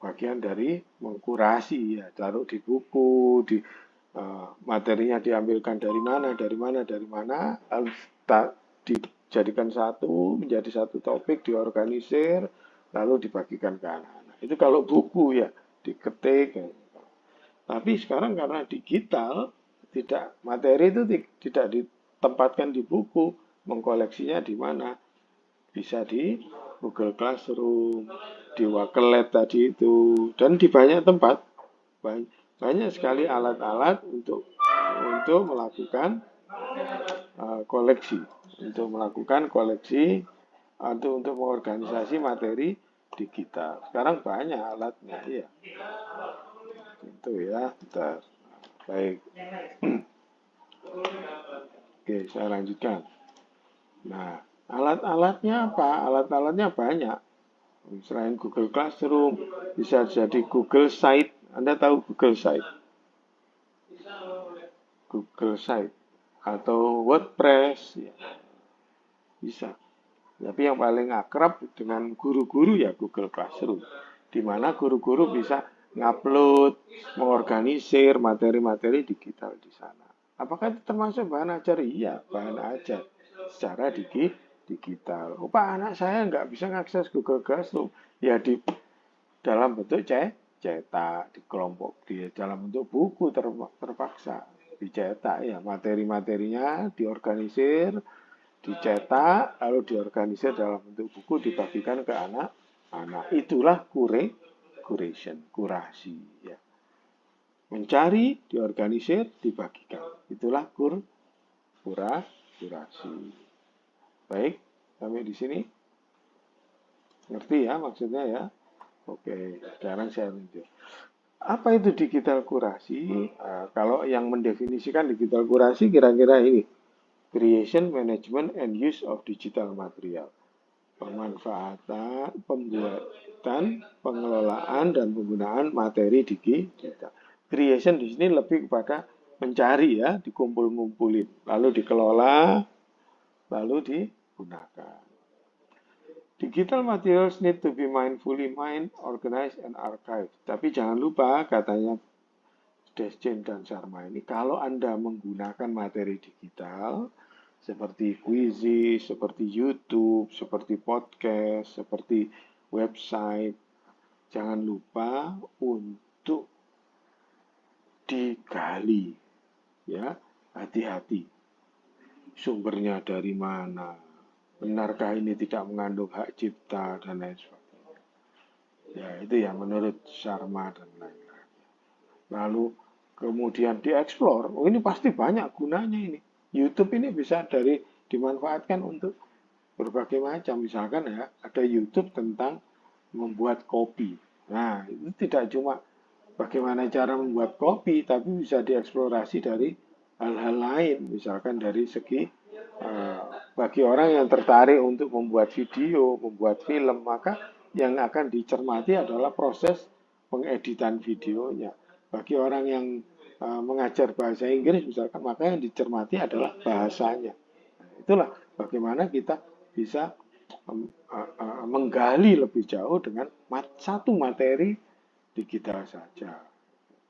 [SPEAKER 1] bagian dari mengkurasi ya, taruh di buku, di materinya diambilkan dari mana, lalu dijadikan satu, menjadi satu topik, diorganisir, lalu dibagikan ke anak-anak. Itu kalau buku ya, diketik. Ya. Tapi sekarang karena digital, tidak materi itu tidak ditempatkan di buku, mengkoleksinya di mana? Bisa di Google Classroom, di Wakelet tadi itu, dan di banyak tempat. Banyak sekali alat-alat untuk melakukan koleksi, atau untuk mengorganisasi materi digital. Sekarang banyak alatnya, ya. Itu ya, bentar. Baik. Oke, saya lanjutkan. Nah, alat-alatnya apa? Alat-alatnya banyak. Selain Google Classroom, bisa jadi Google Site. Anda tahu Google Site? Google Site atau WordPress, ya. Bisa. Tapi yang paling akrab dengan guru-guru ya Google Classroom, di mana guru-guru bisa ngupload, mengorganisir materi-materi digital di sana. Apakah itu termasuk bahan ajar? Iya, bahan ajar secara digital. Oh, Pak, anak saya nggak bisa mengakses Google Classroom. Ya di dalam bentuk cetak, di kelompok, di dalam bentuk buku terpaksa dicetak ya, materi-materinya diorganisir, dicetak, lalu diorganisir dalam bentuk buku, dibagikan ke anak-anak. Itulah kurasi ya. Mencari, diorganisir, dibagikan. Itulah kurasi. Baik, sampai di sini. Ngerti ya maksudnya ya? Oke, sekarang saya lanjut. Apa itu digital kurasi? Kalau yang mendefinisikan digital kurasi kira-kira ini. Creation, management, and use of digital material. Pemanfaatan, pembuatan, pengelolaan, dan penggunaan materi digital. Creation di sini lebih kepada mencari ya, dikumpul-ngumpulin, lalu dikelola, lalu digunakan. Digital materials need to be mindfully mined, organized, and archived. Tapi jangan lupa, katanya Desjen dan Sharma ini, kalau Anda menggunakan materi digital, seperti Quizzes, seperti YouTube, seperti podcast, seperti website, jangan lupa untuk digali. Ya, hati-hati. Sumbernya dari mana? Benarkah ini tidak mengandung hak cipta dan lain sebagainya. Ya, itu ya menurut Sharma dan lain-lain. Lalu kemudian dieksplor. Oh, ini pasti banyak gunanya ini. YouTube ini bisa dimanfaatkan untuk berbagai macam. Misalkan ya, ada YouTube tentang membuat kopi. Nah, itu tidak cuma bagaimana cara membuat kopi, tapi bisa dieksplorasi dari hal-hal lain. Misalkan dari segi bagi orang yang tertarik untuk membuat video, membuat film, maka yang akan dicermati adalah proses pengeditan videonya. Bagi orang yang mengajar bahasa Inggris misalkan, maka yang dicermati adalah bahasanya. Nah, itulah bagaimana kita bisa menggali lebih jauh dengan satu materi digital saja.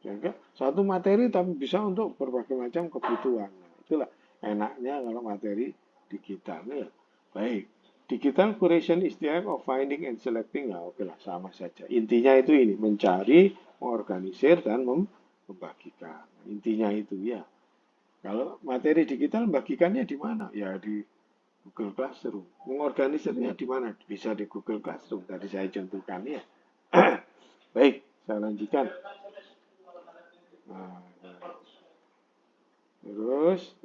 [SPEAKER 1] Sehingga satu materi tapi bisa untuk berbagai macam kebutuhan. Nah, itulah enaknya kalau materi digital. Ya. Baik. Digital curation is the act of finding and selecting. Ya, oke lah, sama saja. Intinya itu ini, mencari, mengorganisir, dan membagikan. Intinya itu ya. Kalau materi digital, membagikannya di mana? Ya di Google Classroom. Mengorganisirnya di mana? Bisa di Google Classroom. Tadi saya contohkan ya. Baik, saya lanjutkan. Nah, terus,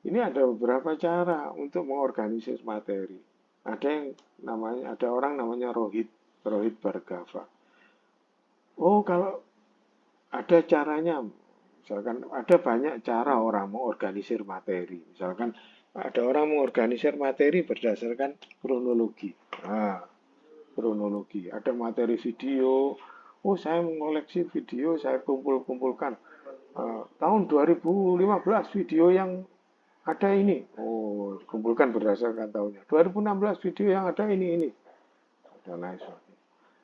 [SPEAKER 1] ini ada beberapa cara untuk mengorganisir materi. Ada orang namanya Rohit Bhargava. Oh, kalau ada caranya, misalkan ada banyak cara orang mengorganisir materi. Misalkan ada orang mengorganisir materi berdasarkan kronologi. Kronologi. Ada materi video. Oh, saya mengoleksi video, saya kumpulkan. Tahun 2015 video yang ada ini. Oh, kumpulkan berdasarkan tahunnya. 2016 video yang ada ini. Dan lain sebagainya.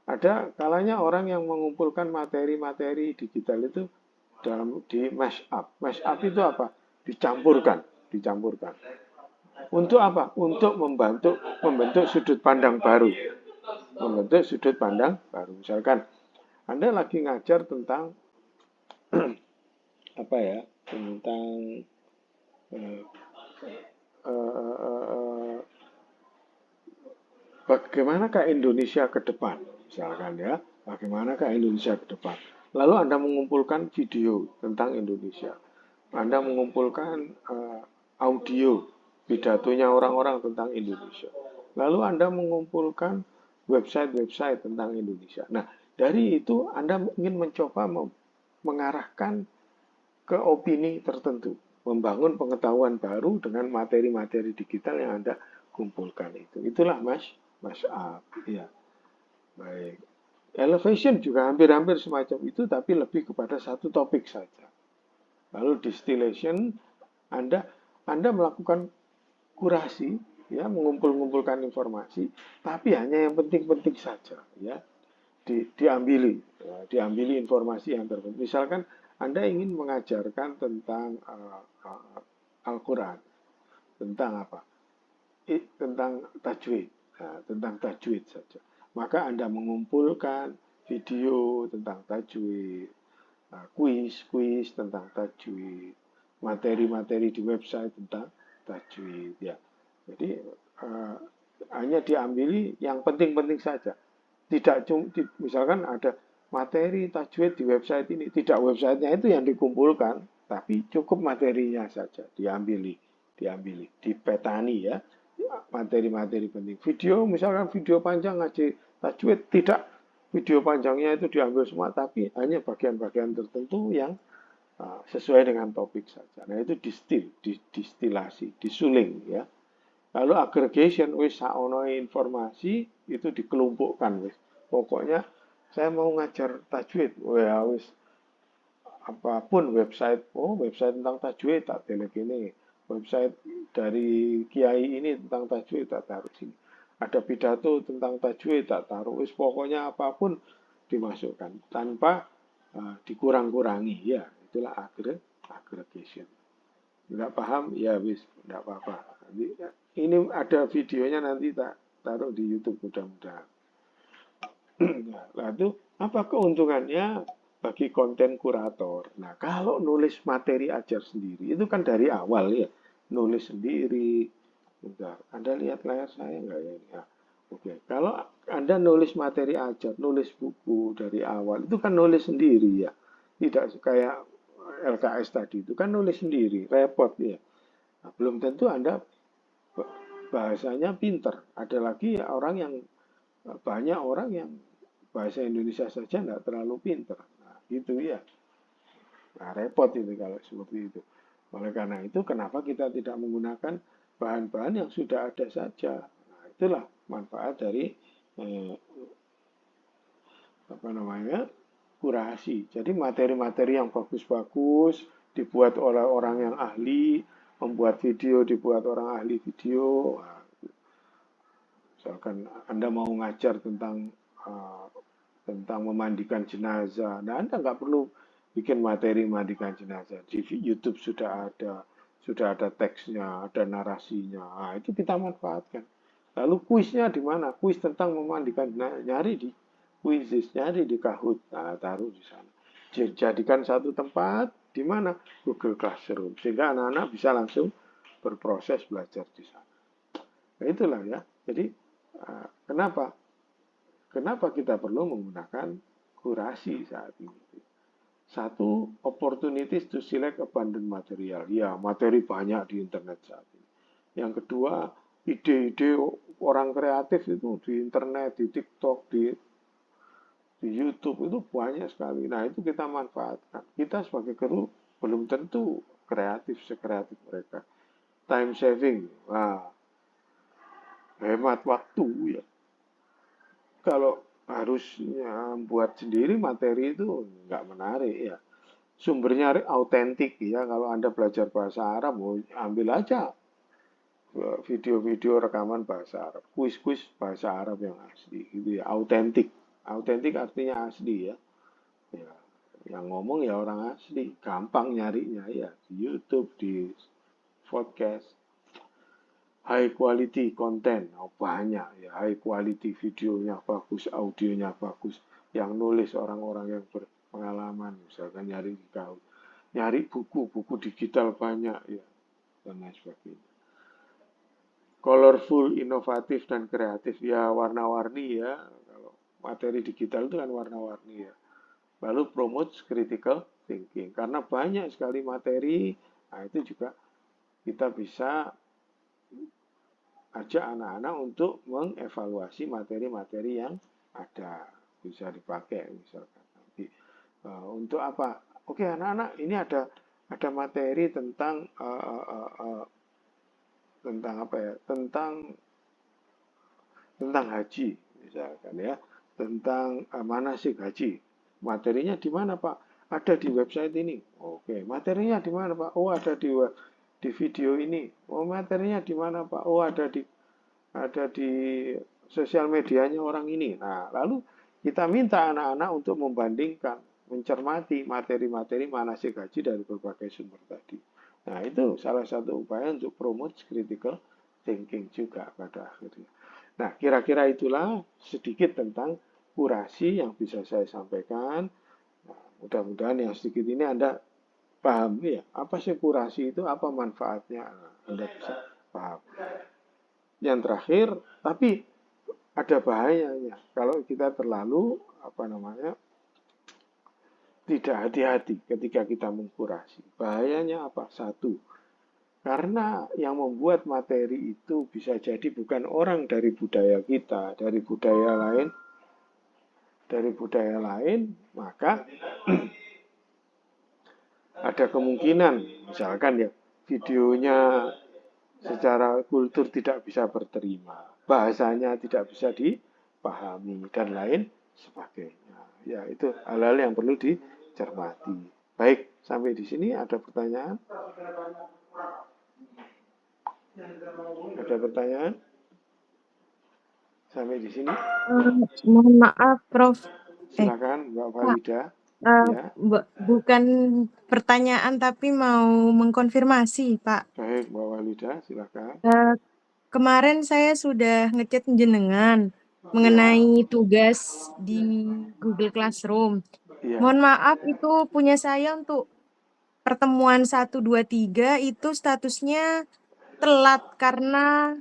[SPEAKER 1] Ada kalanya orang yang mengumpulkan materi-materi digital itu di mash up. Mash up itu apa? Dicampurkan. Untuk apa? Untuk membentuk sudut pandang baru. Misalkan Anda lagi ngajar tentang apa ya? Tentang bagaimanakah Indonesia ke depan, misalkan ya, bagaimanakah Indonesia ke depan. Lalu Anda mengumpulkan video tentang Indonesia, Anda mengumpulkan audio pidatonya orang-orang tentang Indonesia, lalu Anda mengumpulkan website-website tentang Indonesia. Nah, dari itu Anda ingin mencoba mengarahkan ke opini tertentu, membangun pengetahuan baru dengan materi-materi digital yang Anda kumpulkan itu. Itulah mash up, ya. Baik. Elevation juga hampir-hampir semacam itu, tapi lebih kepada satu topik saja. Lalu distillation, Anda melakukan kurasi, ya, mengumpulkan informasi, tapi hanya yang penting-penting saja, ya. Diambili informasi yang terpenting. Misalkan Anda ingin mengajarkan tentang Al-Quran, tentang apa? Tentang tajwid. Tentang tajwid saja. Maka Anda mengumpulkan video tentang tajwid, kuis tentang tajwid, materi-materi di website tentang tajwid, ya. Jadi hanya diambil yang penting-penting saja. Misalkan ada materi tajwid di website ini, tidak websitenya itu yang dikumpulkan, tapi cukup materinya saja diambil, dipetani, ya. Materi-materi penting. Video, misalkan video panjang ngaji tajwid, tidak video panjangnya itu diambil semua, tapi hanya bagian-bagian tertentu yang sesuai dengan topik saja. Nah, itu distilasi, disuling, ya. Lalu aggregation, wis saono informasi itu dikelompokkan, wis. Pokoknya saya mau ngajar tajwid, wis apapun website tentang tajwid tak telegene. Website dari kiai ini tentang tajwid tak taruh sini. Ada pidato tentang tajwid tak taruh. Pokoknya apapun dimasukkan tanpa dikurang-kurangi, ya. Itulah aggregation. Nggak paham, ya wis, nggak apa-apa. Ini ada videonya, nanti tak taruh di YouTube mudah-mudahan. Lalu apa keuntungannya bagi konten kurator? Nah, kalau nulis materi ajar sendiri, itu kan dari awal, ya. Nulis sendiri. Bentar, Anda lihat layar saya nggak ya? Ya. Oke, kalau Anda nulis materi ajar, nulis buku dari awal, itu kan nulis sendiri, ya. Tidak kayak LKS tadi, itu kan nulis sendiri, repot, ya. Nah, belum tentu Anda bahasanya pinter. Ada lagi ya, banyak orang yang bahasa Indonesia saja nggak terlalu pinter. Nah, gitu, ya. Nah, repot itu kalau seperti itu. Oleh karena itu, kenapa kita tidak menggunakan bahan-bahan yang sudah ada saja? Nah, itulah manfaat dari kurasi. Jadi materi-materi yang bagus-bagus dibuat oleh orang yang ahli, membuat video dibuat orang ahli video. Nah, misalkan Anda mau ngajar tentang memandikan jenazah, nah Anda nggak perlu bikin materi memandikan jenazah. Di YouTube sudah ada teksnya, ada narasinya. Nah, itu kita manfaatkan. Lalu kuisnya di mana? Kuis tentang memandikan jenazah, nyari di Quizzes, nyari di Kahoot. Nah, taruh di sana. Jadikan satu tempat di mana? Google Classroom. Sehingga anak-anak bisa langsung berproses belajar di sana. Nah, itulah, ya. Jadi kenapa kita perlu menggunakan kurasi saat ini? Satu, opportunities to select abundant material. Ya, materi banyak di internet saat ini. Yang kedua, ide-ide orang kreatif itu di internet, di TikTok, di YouTube itu banyak sekali. Nah, itu kita manfaatkan. Kita sebagai guru belum tentu kreatif sekreatif mereka. Time saving, nah, hemat waktu ya. Kalau harusnya buat sendiri materi itu nggak menarik ya. Sumbernya autentik ya. Kalau Anda belajar bahasa Arab, mau ambil aja video-video rekaman bahasa Arab, kuis-kuis bahasa Arab yang asli, gitu ya, autentik. Autentik artinya asli ya. Ya, yang ngomong ya orang asli, gampang nyarinya ya di YouTube, di podcast. High quality content, banyak ya, high quality videonya bagus, audionya bagus. Yang nulis orang-orang yang berpengalaman, misalkan nyari buku digital banyak ya, dan lain sebagainya. Colorful, inovatif dan kreatif ya, warna-warni ya. Kalau materi digital itu kan warna-warni ya. Lalu promote critical thinking, karena banyak sekali materi. Nah, itu juga kita bisa ajak anak-anak untuk mengevaluasi materi-materi yang ada, bisa dipakai misalkan nanti untuk apa? Oke, anak-anak, ini ada materi tentang apa ya? Tentang haji misalkan ya, tentang manasik haji. Materinya di mana, Pak? Ada di website ini. Oke, materinya di mana, Pak? Oh, ada di video ini. Oh, materinya di mana, Pak? Oh, ada di sosial medianya orang ini. Nah, lalu kita minta anak-anak untuk membandingkan, mencermati materi-materi manasik haji dari berbagai sumber tadi. Nah, itu salah satu upaya untuk promote critical thinking juga pada akhirnya. Nah, kira-kira itulah sedikit tentang kurasi yang bisa saya sampaikan. Nah, mudah-mudahan yang sedikit ini Anda paham ya, apa sih kurasi itu, apa manfaatnya, Anda bisa paham. Yang terakhir, tapi ada bahayanya kalau kita terlalu tidak hati-hati ketika kita mengkurasi. Bahayanya apa? Satu, karena yang membuat materi itu bisa jadi bukan orang dari budaya kita, dari budaya lain, maka ada kemungkinan, misalkan ya, videonya secara kultur tidak bisa berterima, bahasanya tidak bisa dipahami, dan lain sebagainya. Ya, itu hal-hal yang perlu dicermati. Baik, sampai di sini ada pertanyaan? Ada pertanyaan? Sampai di sini?
[SPEAKER 2] Mohon maaf, Prof.
[SPEAKER 1] Silakan, Mbak Walida. Ya.
[SPEAKER 2] Bukan pertanyaan, tapi mau mengkonfirmasi, Pak.
[SPEAKER 1] Baik, Mbak Walida, silakan.
[SPEAKER 2] Kemarin saya sudah ngechat jenengan mengenai tugas di Google Classroom.
[SPEAKER 1] Iya.
[SPEAKER 2] Mohon maaf, itu punya saya untuk pertemuan 1, 2, 3 itu statusnya telat karena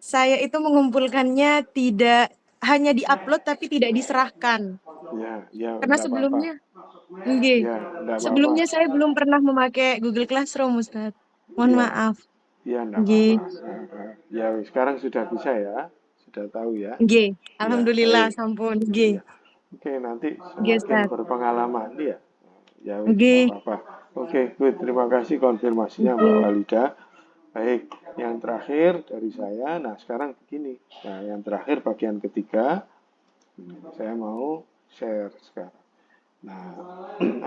[SPEAKER 2] saya itu mengumpulkannya tidak hanya diupload tapi tidak diserahkan.
[SPEAKER 1] Ya,
[SPEAKER 2] Karena
[SPEAKER 1] enggak
[SPEAKER 2] sebelumnya,
[SPEAKER 1] apa-apa.
[SPEAKER 2] nggih.
[SPEAKER 1] Ya, enggak
[SPEAKER 2] Sebelumnya
[SPEAKER 1] apa-apa.
[SPEAKER 2] saya belum pernah memakai Google Classroom, Ustaz. Mohon
[SPEAKER 1] Ya.
[SPEAKER 2] maaf.
[SPEAKER 1] Ya, enggak
[SPEAKER 2] Nggih.
[SPEAKER 1] apa-apa. Ya, sekarang sudah bisa ya. Sudah tahu ya.
[SPEAKER 2] Nggih. Alhamdulillah,
[SPEAKER 1] baik.
[SPEAKER 2] sampun. Nggih.
[SPEAKER 1] Ya. Oke, nanti
[SPEAKER 2] Nggih,
[SPEAKER 1] semakin
[SPEAKER 2] Ustaz.
[SPEAKER 1] berpengalaman ya. Ya,
[SPEAKER 2] Nggih.
[SPEAKER 1] enggak apa-apa. Oke, good. Terima kasih konfirmasinya Mbak Walida. Baik, yang terakhir dari saya. Nah, sekarang begini. Nah, yang terakhir bagian ketiga. Saya mau share sekarang. Nah,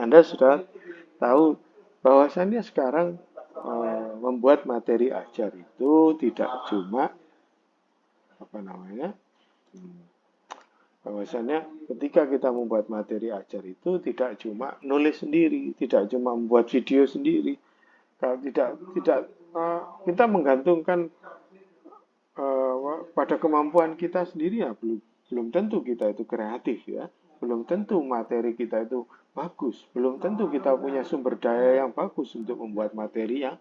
[SPEAKER 1] Anda sudah tahu bahwasannya sekarang membuat materi ajar itu tidak cuma bahwasannya ketika kita membuat materi ajar itu tidak cuma nulis sendiri, tidak cuma membuat video sendiri. Kalau tidak kita menggantungkan pada kemampuan kita sendiri ya belum tentu kita itu kreatif ya, belum tentu materi kita itu bagus, belum tentu kita punya sumber daya yang bagus untuk membuat materi yang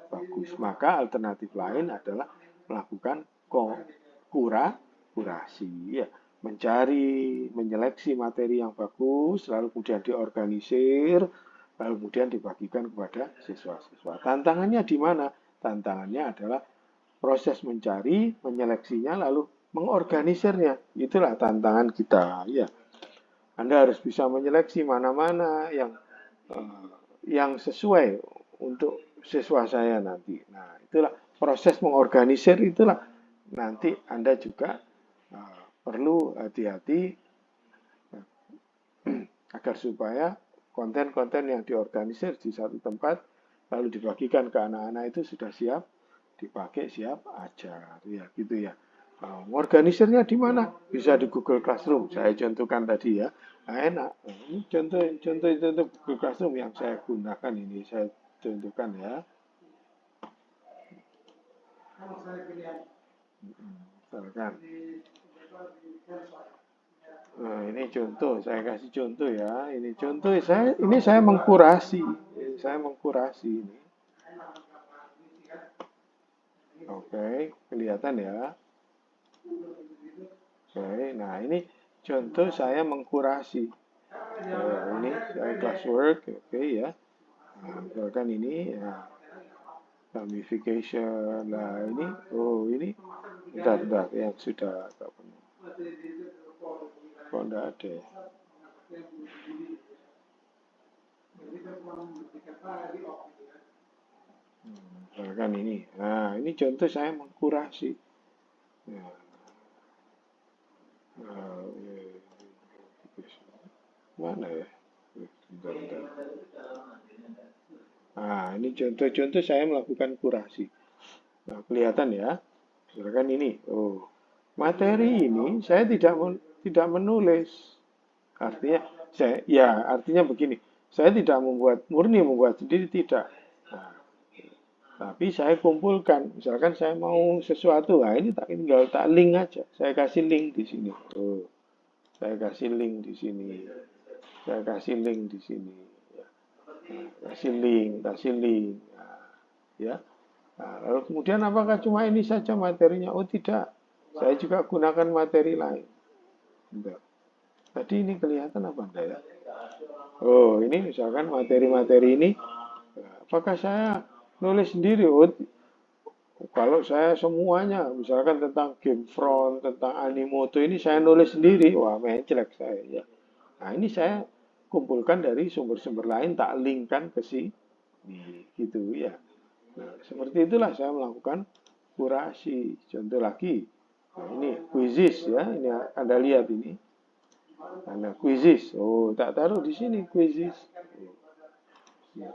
[SPEAKER 1] bagus. Maka alternatif lain adalah melakukan kurasi ya, mencari, menyeleksi materi yang bagus, lalu kemudian diorganisir, lalu kemudian dibagikan kepada siswa-siswa. Tantangannya di mana? Tantangannya adalah proses mencari, menyeleksinya, lalu mengorganisirnya. Itulah tantangan kita. Ya, Anda harus bisa menyeleksi mana-mana yang sesuai untuk siswa saya nanti. Nah, itulah proses mengorganisir, itulah nanti Anda juga perlu hati-hati agar supaya konten-konten yang diorganisir di satu tempat lalu dibagikan ke anak-anak itu sudah siap dipakai, siap ajar, ya gitu ya. Organisirnya di mana? Bisa di Google Classroom. Saya contohkan tadi ya. Nah, enak. Ini contoh Google Classroom yang saya gunakan ini. Saya contohkan ya. Misalkan. Nah, ini contoh. Saya kasih contoh ya. Ini contoh. Saya mengkurasi. Saya mengkurasi ini. Oke, kelihatan ya. Oke, nah ini contoh saya mengkurasi. Ini saya classwork, oke ya. Nah, misalkan ini ya, gamification. Nah ini, ini, bentar, yang sudah agak penuh. Kok enggak ada ya? Misalkan ini. Nah, ini contoh saya mengkurasi. Mana ya? Bentar. Nah, ini contoh-contoh saya melakukan kurasi. Nah, kelihatan ya. Misalkan ini. Materi ini saya tidak menulis. Artinya begini. Saya tidak murni membuat sendiri, tidak. Tapi saya kumpulkan, misalkan saya mau sesuatu, nah ini tinggal tak link aja. Saya kasih link di sini. Saya kasih link di sini. Saya kasih link di sini. Kasih link. Ya. Nah, lalu kemudian apakah cuma ini saja materinya? Oh tidak. Saya juga gunakan materi lain. Bentar. Tadi ini kelihatan apa enggak ya? Oh, ini misalkan materi-materi ini. Apakah saya nulis sendiri? Kalau saya semuanya, misalkan tentang Gamefront, tentang Animoto ini saya nulis sendiri, wah mencelek saya ya. Nah ini saya kumpulkan dari sumber-sumber lain, tak linkkan ke sini, gitu ya. Nah seperti itulah saya melakukan kurasi. Contoh lagi, nah, ini quizzes ya, ini Anda lihat ini. Nah quizzes, tak taruh di sini quizzes.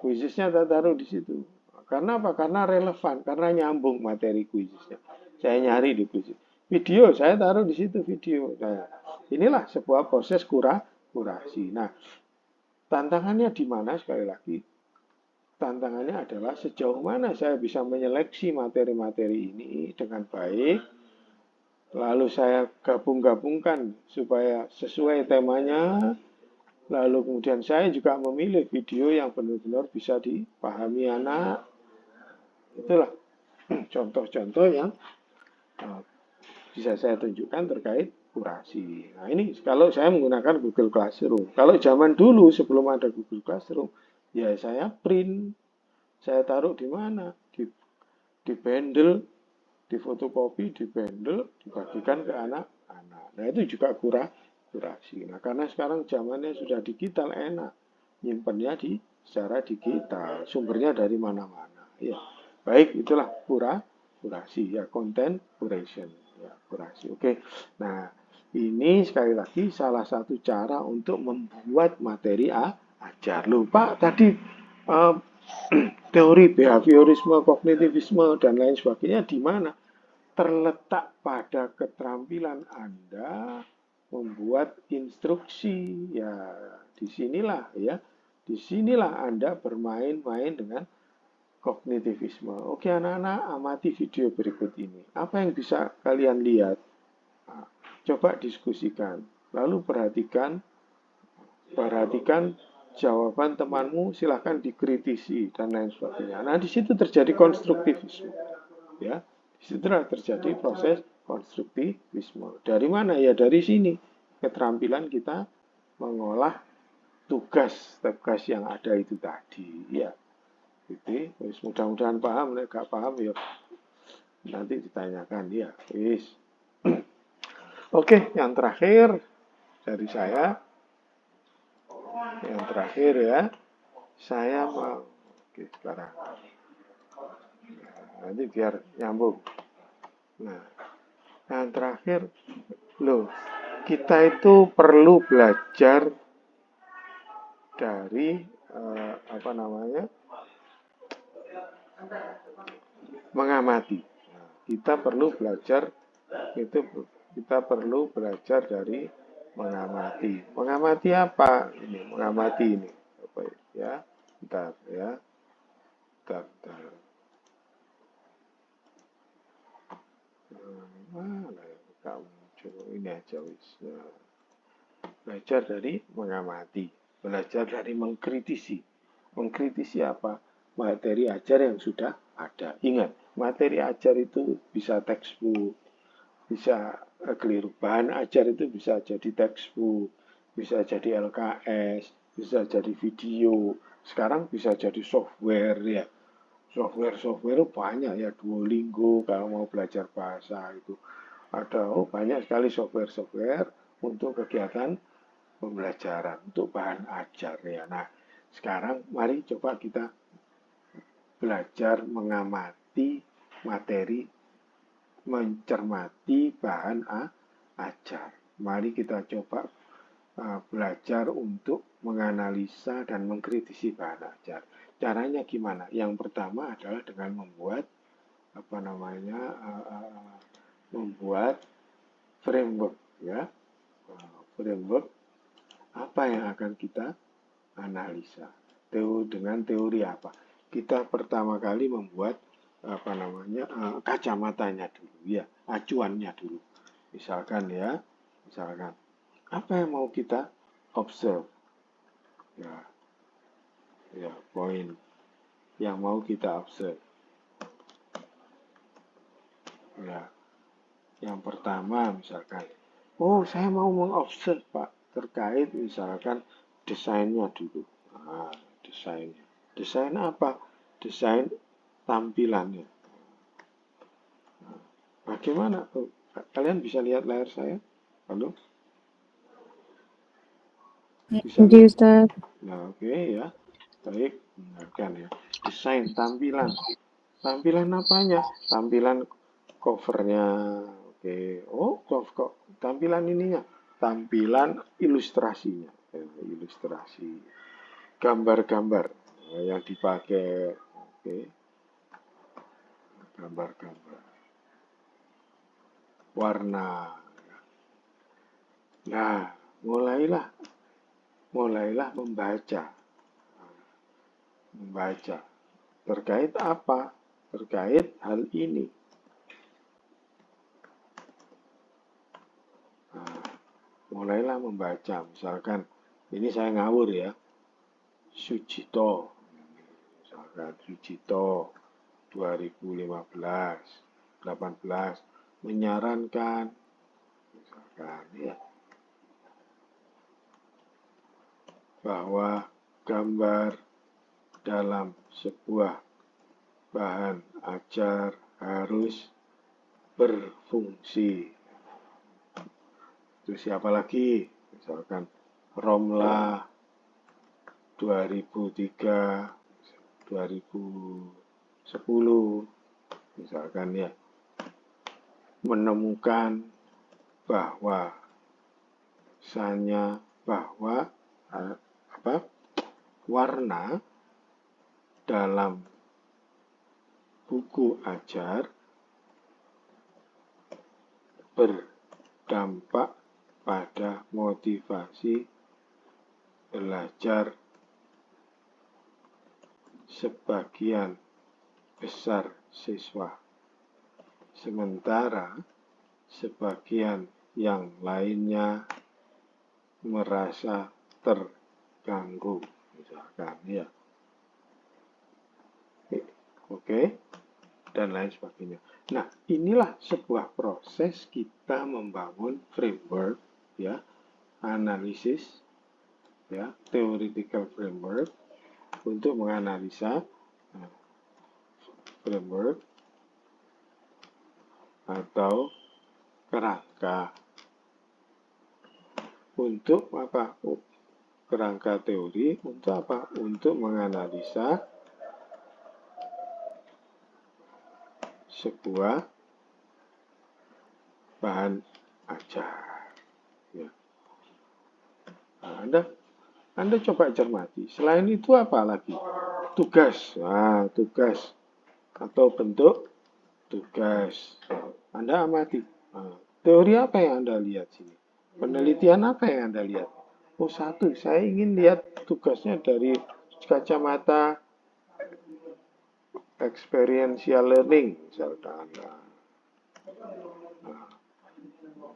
[SPEAKER 1] Quizesnya tak taruh di situ. Karena apa? Karena relevan, karena nyambung materi quizesnya. Saya nyari di quiz. Video saya taruh di situ video. Nah, inilah sebuah proses kurasi. Nah, tantangannya di mana sekali lagi? Tantangannya adalah sejauh mana saya bisa menyeleksi materi-materi ini dengan baik. Lalu saya gabung-gabungkan supaya sesuai temanya. Lalu kemudian saya juga memilih video yang benar-benar bisa dipahami anak. Itulah contoh-contoh yang bisa saya tunjukkan terkait kurasi. Nah ini kalau saya menggunakan Google Classroom. Kalau zaman dulu sebelum ada Google Classroom, ya saya print. Saya taruh di mana? Di bundle, di fotokopi, di bundle, dibagikan ke anak-anak. Nah itu juga kurasi. Nah karena sekarang zamannya sudah digital, enak. Nyimpennya secara digital. Sumbernya dari mana-mana. Ya. Baik, itulah kurasi ya, content curation ya, kurasi. Oke. Nah, ini sekali lagi salah satu cara untuk membuat materi ajar. Lupa tadi teori behaviorisme, kognitivisme dan lain sebagainya di mana? Terletak pada keterampilan Anda membuat instruksi. Ya, disinilah ya. Disinilah Anda bermain-main dengan kognitivisme. Oke anak-anak, amati video berikut ini. Apa yang bisa kalian lihat? Nah, coba diskusikan. Lalu perhatikan jawaban temanmu, silahkan dikritisi dan lain sebagainya. Nah di situ terjadi konstruktivisme. Ya, di situ terjadi proses konstruktivisme. Dari mana? Ya dari sini. Keterampilan kita mengolah tugas yang ada itu tadi. Ya, itu mudah-mudahan paham. Nek gak paham ya nanti ditanyakan ya. Wis. Oke, yang terakhir dari saya. Yang terakhir ya. Saya mau sekarang. Nanti biar nyambung. Nah, yang terakhir kita itu perlu belajar dari mengamati. Nah, kita perlu belajar dari mengamati. Mengamati apa? Mengamati ini. Apa ya? Bentar ya. Bentar. Mana ya? Coba ini aja wis. Nah, belajar dari mengamati. Belajar dari mengkritisi. Mengkritisi apa? Materi ajar yang sudah ada. Ingat, materi ajar itu bisa textbook, bisa keliru. Bahan ajar itu bisa jadi textbook, bisa jadi LKS, bisa jadi video. Sekarang bisa jadi software ya. Software banyak ya, Duolingo kalau mau belajar bahasa itu. Ada banyak sekali software untuk kegiatan pembelajaran, untuk bahan ajar ya. Nah, sekarang mari coba kita belajar mengamati materi, mencermati bahan ajar. Mari kita coba belajar untuk menganalisa dan mengkritisi bahan ajar. Caranya gimana? Yang pertama adalah dengan membuat membuat framework ya. Framework apa yang akan kita analisa? Dengan teori apa? Kita pertama kali membuat kacamatanya dulu ya, acuannya dulu. Misalkan apa yang mau kita observe? Ya, poin yang mau kita observe. Ya, yang pertama misalkan, saya mau mengobserve Pak terkait misalkan desainnya dulu. Nah, desainnya. Desain apa? Desain tampilannya. Nah, bagaimana? Kalian bisa lihat layar saya? Halo? Bisa
[SPEAKER 5] Jadi
[SPEAKER 1] lihat?
[SPEAKER 5] Ustaz.
[SPEAKER 1] Nah, oke ya. Baik, dengarkan ya. Desain tampilan. Tampilan apanya? Tampilan covernya. Oke. Tampilan ininya. Tampilan ilustrasinya. Ilustrasi. Gambar-gambar yang dipakai. Oke. Gambar-gambar. Warna. Nah, mulailah membaca. Terkait apa? Terkait hal ini. Nah, mulailah membaca. Misalkan, ini saya ngawur ya. Sujito. Misalkan Sujito 2015-18 menyarankan misalkan ya bahwa gambar dalam sebuah bahan ajar harus berfungsi. Itu siapa lagi? Misalkan Romla 2003, 2010, misalkan ya, menemukan bahwa warna dalam buku ajar berdampak pada motivasi belajar sebagian besar siswa, sementara sebagian yang lainnya merasa terganggu, misalkan ya. Oke. dan lain sebagainya. Nah, inilah sebuah proses kita membangun framework, ya, analisis, ya, theoretical framework untuk menganalisa framework atau kerangka untuk apa? Kerangka teori untuk apa? Untuk menganalisa sebuah bahan ajar. Ya. Nah, Anda coba cermati. Selain itu apa lagi? Tugas. Nah, tugas atau bentuk tugas. Anda amati. Nah, teori apa yang Anda lihat sini? Penelitian apa yang Anda lihat? Oh, satu, saya ingin lihat tugasnya dari kacamata experiential learning, misalkan.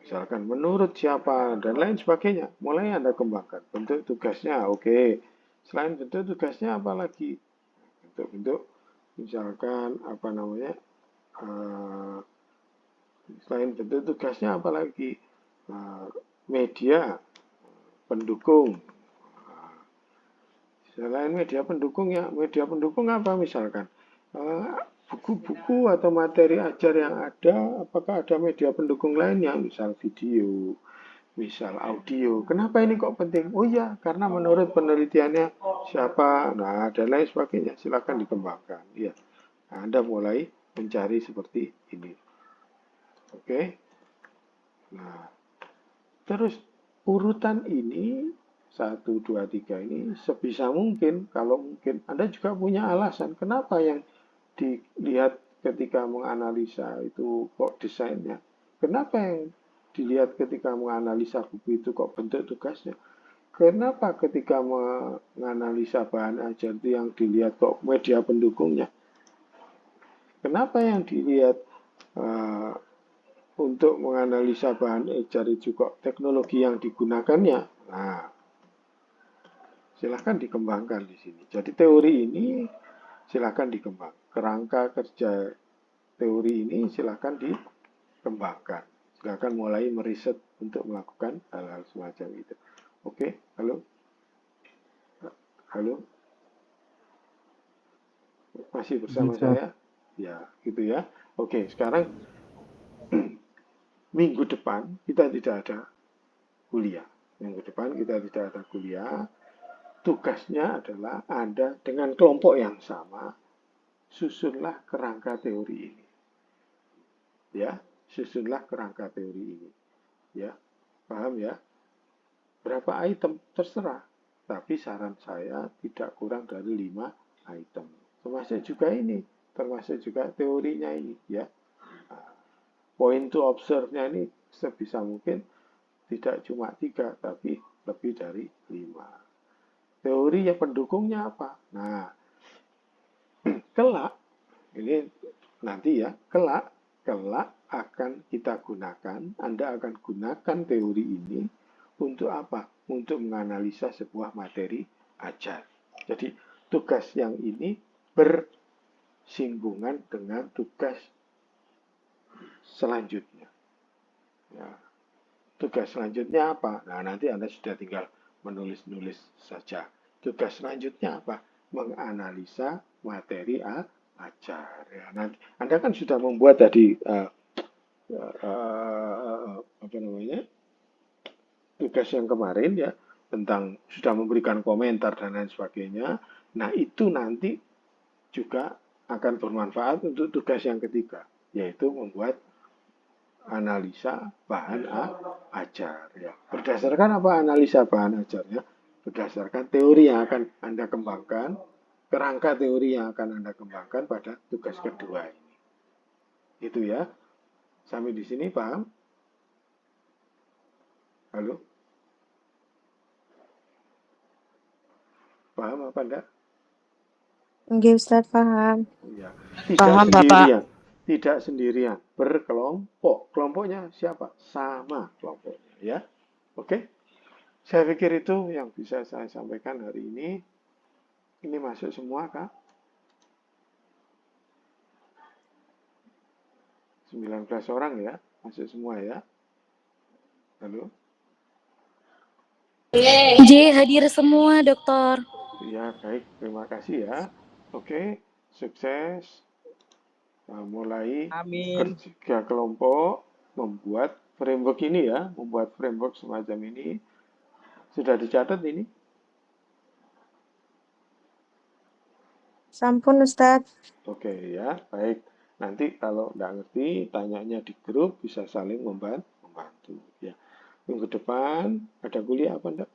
[SPEAKER 1] Misalkan menurut siapa dan lain sebagainya. Mulai Anda kembangkan. Bentuk tugasnya, oke. Selain bentuk tugasnya apa lagi? Bentuk-bentuk, misalkan apa namanya? Selain bentuk tugasnya apa lagi? Media pendukung. Selain media pendukung ya, media pendukung apa misalkan? Buku-buku atau materi ajar yang ada, apakah ada media pendukung lainnya? Misal video, misal audio. Kenapa ini kok penting? Oh iya, karena menurut penelitiannya siapa, nah dan lain sebagainya. Silakan dikembangkan. Ya, Anda mulai mencari seperti ini. Oke. Nah, terus urutan ini 1, 2, 3 ini sebisa mungkin, kalau mungkin Anda juga punya alasan kenapa yang dilihat ketika menganalisa itu kok desainnya. Kenapa yang dilihat ketika menganalisa buku itu kok bentuk tugasnya. Kenapa ketika menganalisa bahan ajar itu yang dilihat kok media pendukungnya. Kenapa yang dilihat untuk menganalisa bahan ajar itu kok teknologi yang digunakannya. Nah, silahkan dikembangkan di sini. Jadi teori ini silahkan dikembangkan. Kerangka kerja teori ini silahkan dikembangkan. Silahkan mulai meriset untuk melakukan hal-hal semacam itu. Oke, halo? Halo? Masih bersama saya? Ya, gitu ya. Oke, sekarang minggu depan kita tidak ada kuliah. Minggu depan kita tidak ada kuliah. Tugasnya adalah Anda dengan kelompok yang sama susunlah kerangka teori ini. Ya, susunlah kerangka teori ini. Ya, paham ya? Berapa item terserah. Tapi saran saya tidak kurang dari 5 item. Termasuk juga ini, termasuk juga teorinya ini, ya. Point to observe-nya ini sebisa mungkin tidak cuma 3, tapi lebih dari 5. Teori yang pendukungnya apa? Nah, kelak, ini nanti ya, kelak akan kita gunakan, Anda akan gunakan teori ini untuk apa? Untuk menganalisa sebuah materi ajar. Jadi, tugas yang ini bersinggungan dengan tugas selanjutnya. Ya. Tugas selanjutnya apa? Nah, nanti Anda sudah tinggal menulis-nulis saja. Tugas selanjutnya apa? Menganalisa materi ajar. Ya, nanti Anda kan sudah membuat tadi apa namanya? Tugas yang kemarin ya tentang sudah memberikan komentar dan lain sebagainya. Nah, itu nanti juga akan bermanfaat untuk tugas yang ketiga, yaitu membuat analisa bahan ajar. Ya. Berdasarkan apa analisa bahan ajarnya? Berdasarkan teori yang akan Anda kembangkan, kerangka teori yang akan Anda kembangkan pada tugas kedua ini. Itu ya. Sampai di sini paham? Halo? Paham apa enggak?
[SPEAKER 2] Oke, Ustaz, paham.
[SPEAKER 1] Ya. Tidak
[SPEAKER 5] Paham,
[SPEAKER 1] sendirian. Tidak sendirian. Berkelompok. Kelompoknya siapa? Sama kelompoknya. Ya. Oke? Saya pikir itu yang bisa saya sampaikan hari ini. Ini masuk semua, Kak? 19 orang ya, masuk semua ya. Halo?
[SPEAKER 5] J hadir semua, Dokter.
[SPEAKER 1] Ya, baik. Terima kasih ya. Oke, sukses. Mulai
[SPEAKER 4] Amin.
[SPEAKER 1] bertiga kelompok membuat framework ini ya, membuat framework semacam ini. Sudah dicatat ini?
[SPEAKER 2] Sampun Ustadz.
[SPEAKER 1] Oke ya, baik. Nanti kalau nggak ngerti, tanyanya di grup, bisa saling membantu. Ya. Minggu depan ada kuliah apa enggak?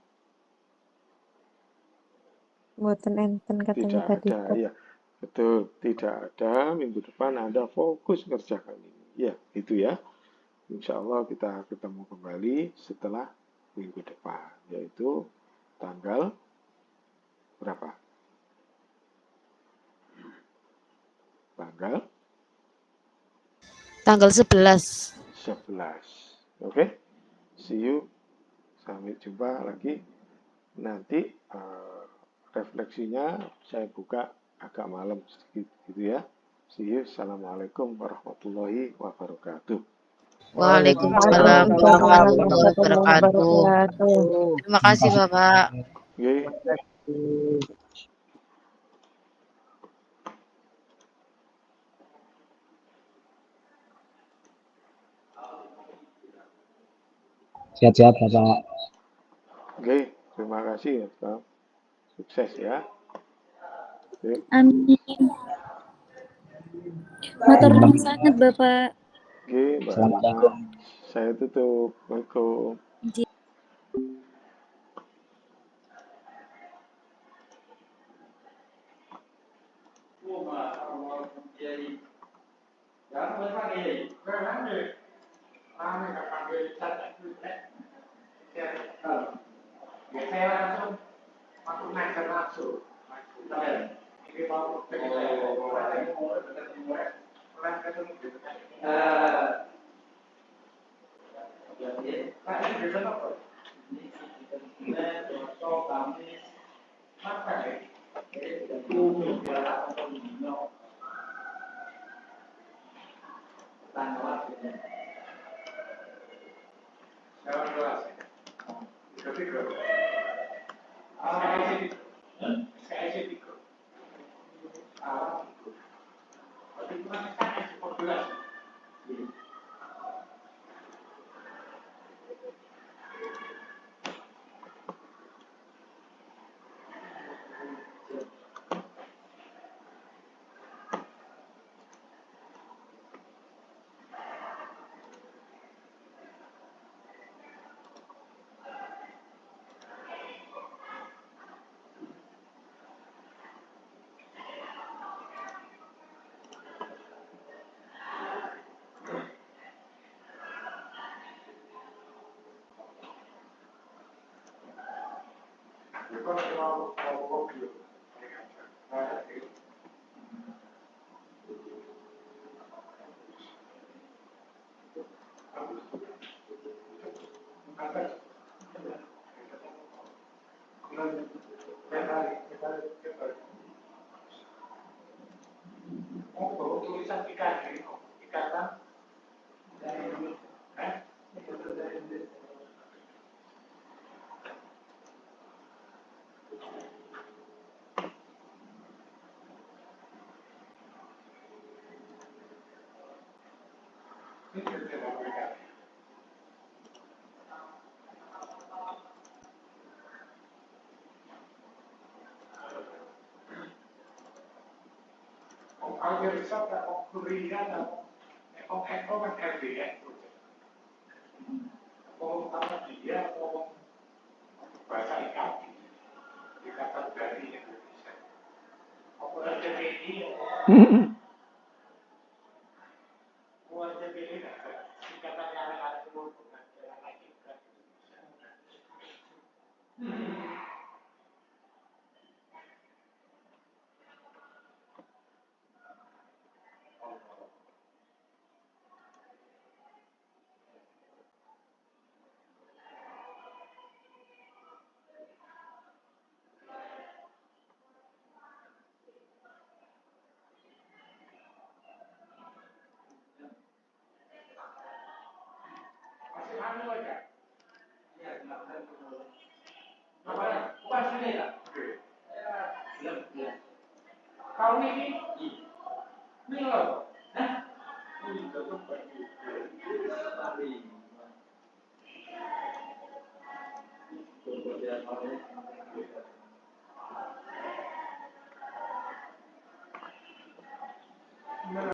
[SPEAKER 2] Mboten enten katanya
[SPEAKER 1] Tidak
[SPEAKER 2] tadi.
[SPEAKER 1] ada, ya. Betul, tidak ada. Minggu depan Anda fokus ngerjakan ini. Ya, itu ya. Insya Allah kita ketemu kembali setelah minggu depan, yaitu tanggal berapa?
[SPEAKER 5] Tanggal 11.
[SPEAKER 1] 11. Oke, see you. Sampai jumpa lagi. Nanti refleksinya saya buka agak malam sedikit gitu ya. See you. Assalamualaikum warahmatullahi wabarakatuh.
[SPEAKER 5] Waalaikumsalam warahmatullahi wabarakatuh. Terima kasih, Bapak.
[SPEAKER 1] Oke.
[SPEAKER 6] Sehat-sehat Bapak.
[SPEAKER 1] Oke, terima kasih ya, Pak. Sukses ya. Oke.
[SPEAKER 5] Amin. Matur nuwun sangat, Bapak.
[SPEAKER 1] Oke, Mbak Ana. Saya tutup. Assalamualaikum.